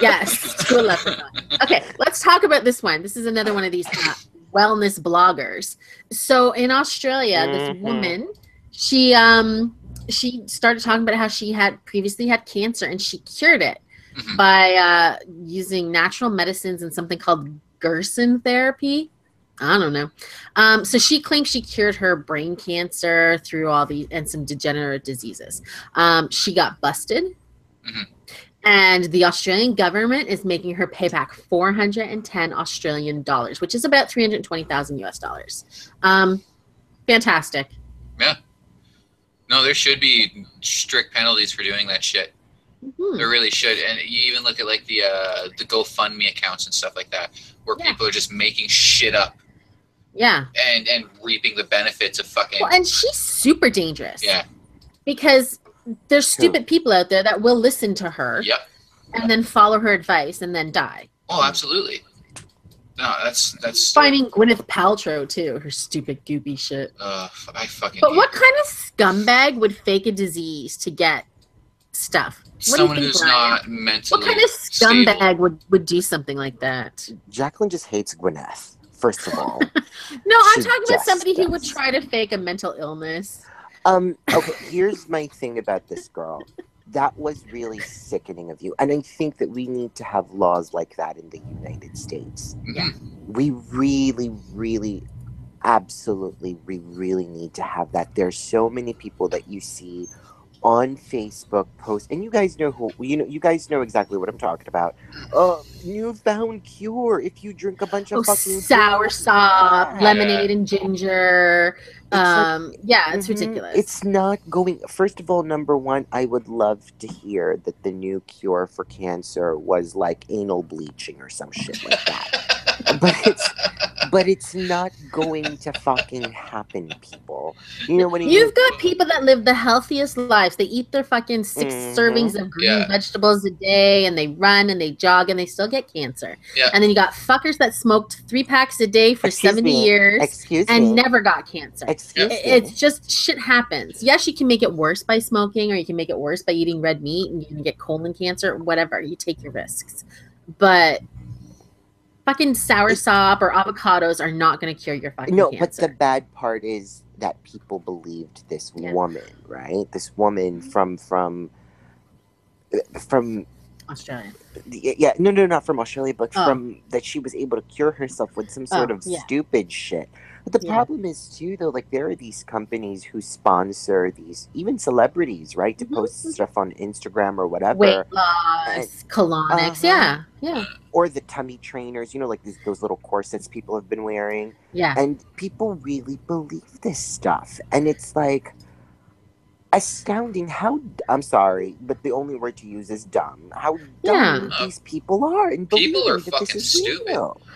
Yes, to a leprechaun. Okay, let's talk about this one. This is another one of these wellness bloggers. So in Australia, this woman, she started talking about how she had previously had cancer and she cured it by using natural medicines and something called Gerson therapy. I don't know. So she claims she cured her brain cancer through all these and some degenerative diseases. She got busted. And the Australian government is making her pay back 410 Australian dollars, which is about 320,000 US dollars. Fantastic. Yeah. No, there should be strict penalties for doing that shit. There really should. And you even look at like the GoFundMe accounts and stuff like that, where people are just making shit up. Yeah. And reaping the benefits of fucking. Well, and she's super dangerous. Yeah. Because there's stupid people out there that will listen to her. Yep. And then follow her advice and then die. Oh, absolutely. No, that's finding Gwyneth Paltrow too, her stupid goopy shit. I fucking. But what kind of scumbag would fake a disease to get stuff? Someone who's not mentally. What kind of scumbag would do something like that? Jacqueline just hates Gwyneth. First of all. No, I'm talking about somebody who would try to fake a mental illness. Okay, here's my thing about this girl. That was really sickening of you. And I think that we need to have laws like that in the United States. Yeah. We really, really, absolutely, we really need to have that. There's so many people that you see on Facebook post, and you guys know you guys know exactly what I'm talking about. Newfound cure if you drink a bunch of fucking soursop, lemonade and ginger. It's ridiculous. It's not going. First of all, number one, I would love to hear that the new cure for cancer was like anal bleaching or some shit like that. but it's not going to fucking happen, people. You know what I mean? You've got people that live the healthiest lives. They eat their fucking 6 servings of green vegetables a day, and they run and they jog, and they still get cancer. Yeah. And then you got fuckers that smoked 3 packs a day for 70 years and never got cancer. It's just shit happens. Yes, you can make it worse by smoking, or you can make it worse by eating red meat, and you can get colon cancer, or whatever. You take your risks. But fucking soursop or avocados are not going to cure your fucking cancer. But the bad part is that people believed this woman, right? This woman from Australia. Yeah, no, not from Australia, but from that she was able to cure herself with some sort of stupid shit. But the problem is too, though, like there are these companies who sponsor these, even celebrities, right, to post stuff on Instagram or whatever. Weight loss, colonics, yeah. Or the tummy trainers, like those little corsets people have been wearing. Yeah. And people really believe this stuff, and it's like astounding how, I'm sorry, but the only word to use is dumb. How dumb these people are. And people are fucking stupid.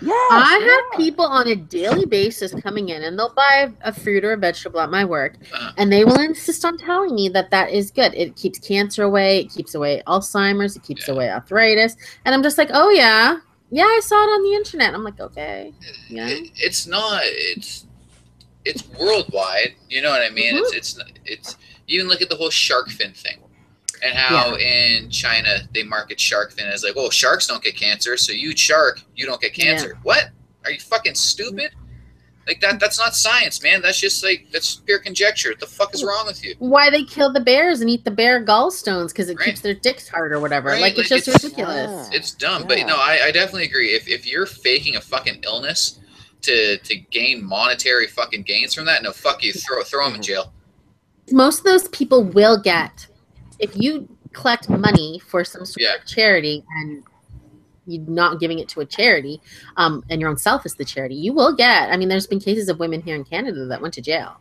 Yes, I have people on a daily basis coming in and they'll buy a fruit or a vegetable at my work and they will insist on telling me that is good. It keeps cancer away. It keeps away Alzheimer's. It keeps away arthritis. And I'm just like, oh, yeah. Yeah, I saw it on the internet. I'm like, okay. Yeah. It's not. It's worldwide. You know what I mean? It's even look at the whole shark fin thing and how in China they market shark fin as like, oh, sharks don't get cancer, so you eat shark, you don't get cancer. Yeah. What? Are you fucking stupid? Like that's not science, man. That's just like, that's pure conjecture. What the fuck is wrong with you? Why they kill the bears and eat the bear gallstones because it keeps their dicks hard or whatever. Right? Like it's just ridiculous. It's dumb. But no, I definitely agree. If you're faking a fucking illness to gain monetary fucking gains from that, no, fuck you. Throw them in jail. Most of those people will get, if you collect money for some sort of charity and you're not giving it to a charity, and your own self is the charity, you will get, I mean, there's been cases of women here in Canada that went to jail.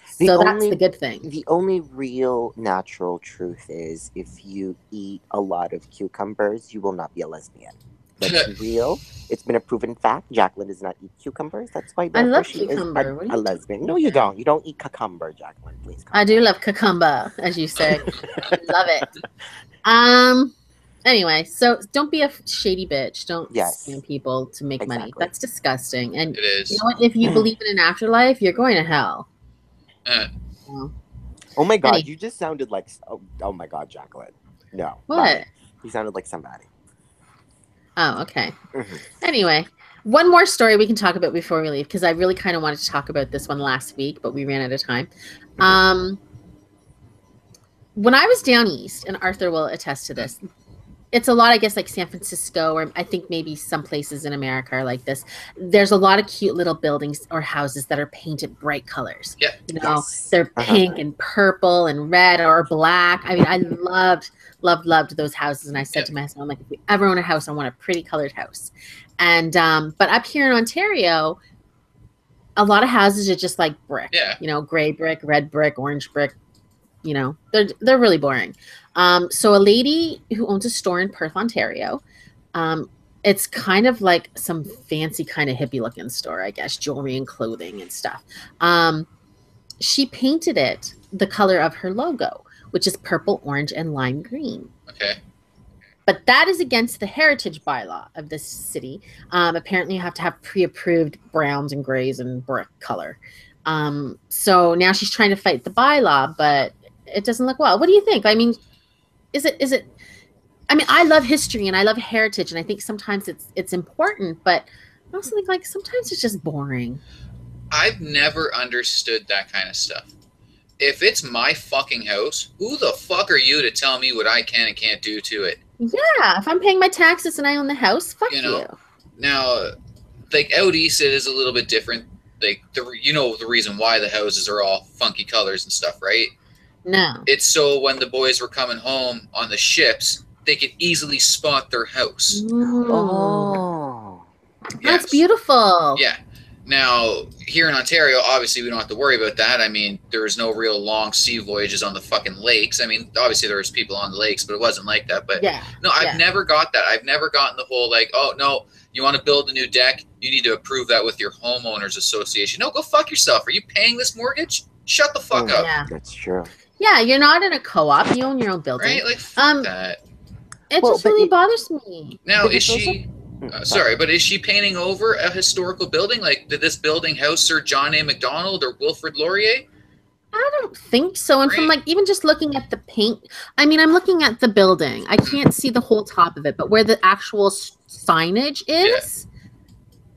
So that's the good thing. The only real natural truth is if you eat a lot of cucumbers, you will not be a lesbian. That's real. It's been a proven fact. Jacqueline does not eat cucumbers. That's why I love cucumber. A lesbian. No, you don't. You don't eat cucumber, Jacqueline. Please. I do love cucumber, as you say. Love it. Anyway, so don't be a shady bitch. Don't scam people to make money. That's disgusting. And it is. You know what? If you believe in an afterlife, you're going to hell. Oh my God! You just sounded like. Oh my God, Jacqueline. No. What? You sounded like somebody. Oh, okay. Anyway, one more story we can talk about before we leave, because I really kind of wanted to talk about this one last week, but we ran out of time. When I was down east, and Arthur will attest to this, it's a lot, I guess, like San Francisco, or I think maybe some places in America are like this. There's a lot of cute little buildings or houses that are painted bright colors. Yeah. You know, they're pink and purple and red or black. I mean, I loved those houses. And I said to my husband, I'm like, if we ever own a house, I want a pretty colored house. And, but up here in Ontario, a lot of houses are just like brick. Yeah. You know, gray brick, red brick, orange brick. You know, they're really boring. So a lady who owns a store in Perth, Ontario, it's kind of like some fancy kind of hippie looking store, I guess, jewelry and clothing and stuff. She painted it the color of her logo, which is purple, orange, and lime green. Okay. But that is against the heritage bylaw of this city. Apparently you have to have pre-approved browns and grays and brick color. So now she's trying to fight the bylaw, but it doesn't look well. What do you think? I mean, is it, I mean, I love history and I love heritage and I think sometimes it's important, but I also think like sometimes it's just boring. I've never understood that kind of stuff. If it's my fucking house, who the fuck are you to tell me what I can and can't do to it? Yeah, if I'm paying my taxes and I own the house, fuck you. Now, like out east, it is a little bit different. Like the reason why the houses are all funky colors and stuff, right? No. It's so when the boys were coming home on the ships, they could easily spot their house. Oh. That's beautiful. Yeah. Now, here in Ontario, obviously we don't have to worry about that. I mean, there was no real long sea voyages on the fucking lakes. I mean, obviously there was people on the lakes, but it wasn't like that. But no, I've never got that. I've never gotten the whole like, oh, no, you want to build a new deck? You need to approve that with your homeowners association. No, go fuck yourself. Are you paying this mortgage? Shut the fuck up. Yeah. That's true. Yeah, you're not in a co-op. You own your own building. Right? Like, fuck that. It just really bothers me. Now, is she... sorry, but is she painting over a historical building? Like, did this building house Sir John A. Macdonald or Wilfrid Laurier? I don't think so. And from like even just looking at the paint, I mean, I'm looking at the building. I can't see the whole top of it, but where the actual signage is,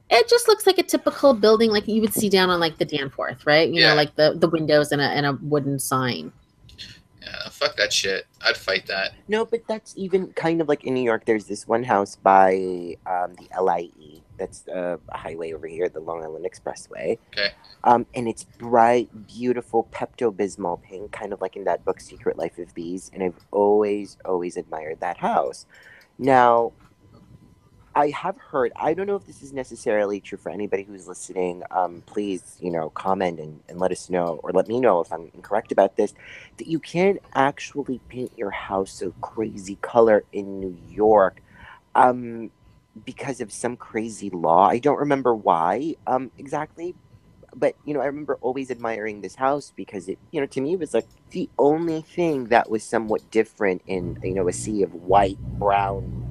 it just looks like a typical building like you would see down on like the Danforth, right? You know, like the windows and a wooden sign. Yeah, fuck that shit. I'd fight that. No, but that's even kind of like in New York. There's this one house by the LIE. That's a highway over here, the Long Island Expressway. Okay. And it's bright, beautiful Pepto-Bismol pink, kind of like in that book, Secret Life of Bees. And I've always admired that house. Now, I have heard, I don't know if this is necessarily true for anybody who's listening. Please, comment and let us know, or let me know if I'm incorrect about this, that you can't actually paint your house a crazy color in New York because of some crazy law. I don't remember why exactly, but, I remember always admiring this house because it, to me, it was like the only thing that was somewhat different in, a sea of white, brown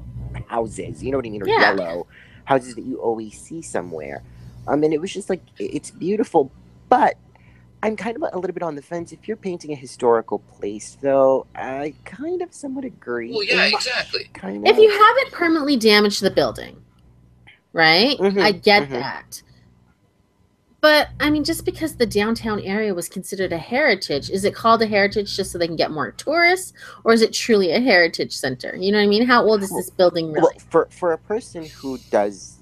houses, you know what I mean, or yellow houses that you always see somewhere. And it was just like, it's beautiful, but I'm kind of a little bit on the fence. If you're painting a historical place, though, I kind of somewhat agree. Well, yeah, exactly. Kind of. If you haven't permanently damaged the building, right? I get that. But, I mean, just because the downtown area was considered a heritage, is it called a heritage just so they can get more tourists? Or is it truly a heritage center? You know what I mean? How old is this building really? Well, for a person who does,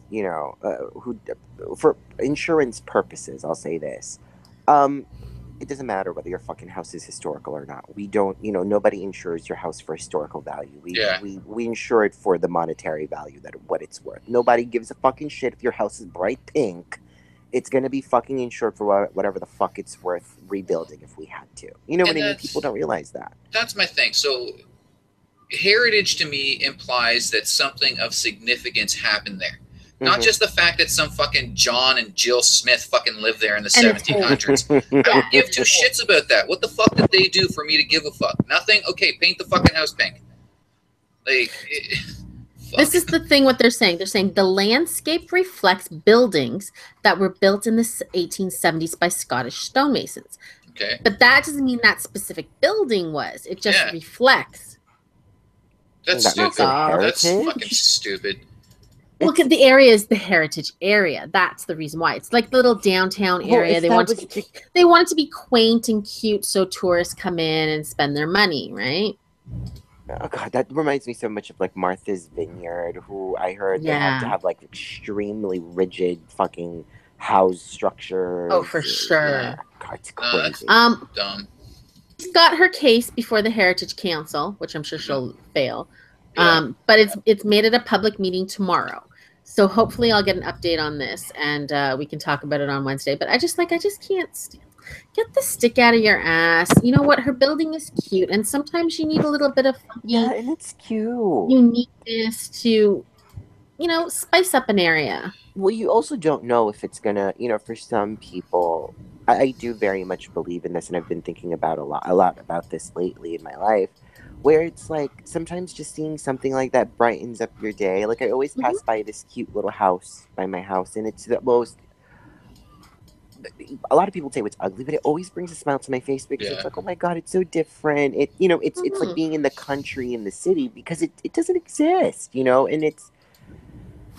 for insurance purposes, I'll say this. It doesn't matter whether your fucking house is historical or not. We don't, nobody insures your house for historical value. We insure it for the monetary value, what it's worth. Nobody gives a fucking shit if your house is bright pink. It's going to be fucking insured for whatever the fuck it's worth rebuilding if we had to. You know what I mean? People don't realize that. That's my thing. So heritage to me implies that something of significance happened there. Not just the fact that some fucking John and Jill Smith fucking lived there in the 1700s. I don't give two shits about that. What the fuck did they do for me to give a fuck? Nothing? Okay, paint the fucking house pink. This is the thing what they're saying. They're saying the landscape reflects buildings that were built in the 1870s by Scottish stonemasons. Okay. But that doesn't mean that specific building was. It just reflects. That's stupid. That's fucking stupid. Look at the area is the heritage area. That's the reason why. It's like the little downtown area. They want it to be quaint and cute so tourists come in and spend their money, right? Oh god, that reminds me so much of like Martha's Vineyard, who I heard they have to have like extremely rigid fucking house structure. Oh, for sure. Yeah. God, it's crazy. Dumb. She's got her case before the Heritage Council, which I'm sure she'll fail. But it's made at a public meeting tomorrow. So hopefully I'll get an update on this and we can talk about it on Wednesday. But I just can't stand. Get the stick out of your ass. You know what? Her building is cute, and sometimes you need a little bit of and it's cute uniqueness to, spice up an area. Well, you also don't know if it's gonna, for some people, I do very much believe in this, and I've been thinking about a lot about this lately in my life, where it's like sometimes just seeing something like that brightens up your day. Like I always pass by this cute little house by my house, and it's the most. A lot of people say it's ugly, but it always brings a smile to my face because it's like, oh my god, it's so different. It, it's like being in the country, in the city, because it doesn't exist, and it's.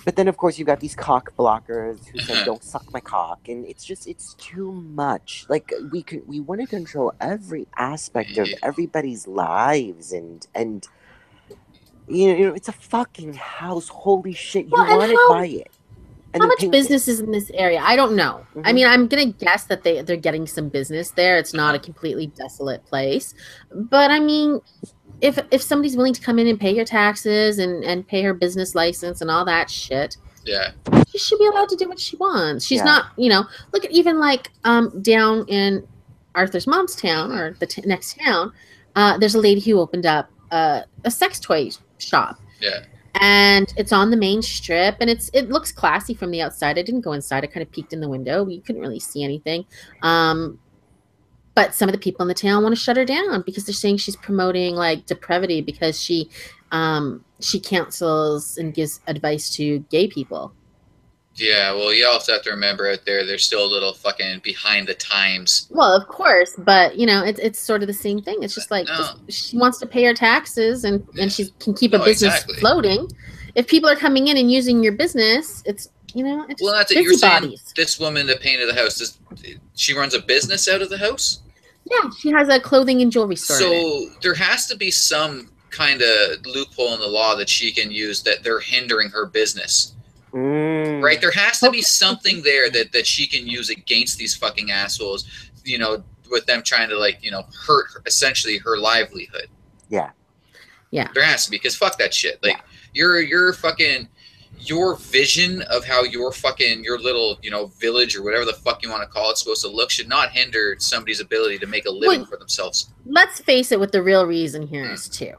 But then, of course, you got these cock blockers who say, "Don't suck my cock," and it's too much. Like we want to control every aspect of everybody's lives, and it's a fucking house. Holy shit, you want to buy it. And how much business is in this area? I don't know. I mean, I'm going to guess that they're getting some business there. It's not a completely desolate place. But, I mean, if somebody's willing to come in and pay your taxes and pay her business license and all that shit, she should be allowed to do what she wants. She's not, look at even like down in Arthur's mom's town or the next town, there's a lady who opened up a sex toy shop. Yeah. And it's on the main strip, and it looks classy from the outside. I didn't go inside. I kind of peeked in the window. You couldn't really see anything. But some of the people in the town want to shut her down because they're saying she's promoting like depravity because she counsels and gives advice to gay people. Yeah, well, you also have to remember out there, they're still a little fucking behind the times. Well, of course, but it's sort of the same thing. It's just like she wants to pay her taxes and she can keep a business floating. If people are coming in and using your business, it's it's well, that's it. You're saying this woman that painted the house, she runs a business out of the house? Yeah, she has a clothing and jewelry store. So there has to be some kind of loophole in the law that she can use that they're hindering her business. Right? There has to be something there that she can use against these fucking assholes, you know, with them trying to, like, you know, hurt essentially her livelihood. Yeah. Yeah. There has to be, because fuck that shit. Like, your fucking, your vision of how your little, you know, village or whatever the fuck you want to call it supposed to look should not hinder somebody's ability to make a living for themselves. Let's face it, what the real reason here is too.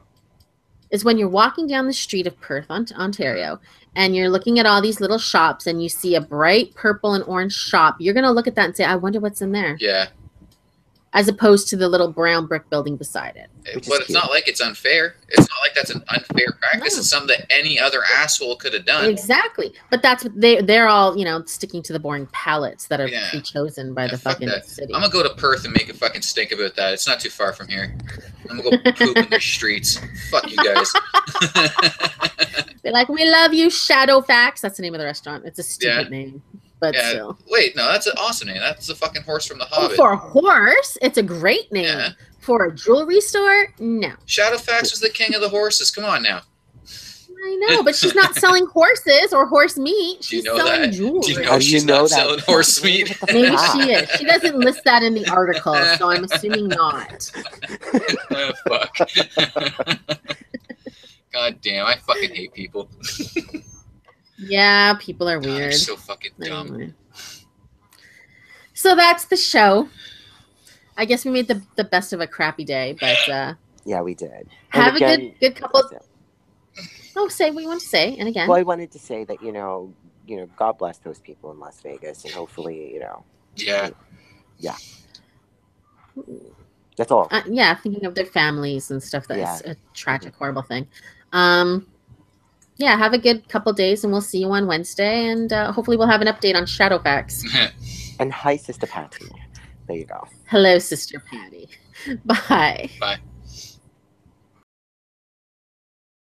Is when you're walking down the street of Perth, Ontario, and you're looking at all these little shops and you see a bright purple and orange shop, you're going to look at that and say, I wonder what's in there. Yeah. As opposed to the little brown brick building beside it. But it's not like it's unfair. It's not like that's an unfair practice. No. It's something that any other asshole could have done. Exactly. But that's what they're all, you know, sticking to the boring palettes that are pre-chosen by the fucking city. I'm going to go to Perth and make a fucking stink about that. It's not too far from here. I'm going to go poop in the streets. Fuck you guys. They're like, we love you, Shadowfax. That's the name of the restaurant. It's a stupid name. But still. Wait, no, that's an awesome name. That's the fucking horse from The Hobbit. For a horse, it's a great name. Yeah. For a jewelry store, no. Shadowfax was the king of the horses. Come on now. I know, but she's not selling horses or horse meat. She's selling jewelry. Do you know she's not selling horse meat? Maybe she is. She doesn't list that in the article, so I'm assuming not. Oh, fuck. God damn, I fucking hate people. Yeah, people are weird. They're so fucking dumb. Anyway. So that's the show. I guess we made the best of a crappy day, but yeah, we did. Have a good couple. Say what you want to say, and again. Well, I wanted to say that you know, God bless those people in Las Vegas, and hopefully, you know. Yeah. Yeah. That's all. Thinking of their families and stuff. That's a tragic, horrible thing. Yeah, have a good couple days, and we'll see you on Wednesday, and hopefully we'll have an update on Shadowfax. And hi, Sister Patty. There you go. Hello, Sister Patty. Bye. Bye.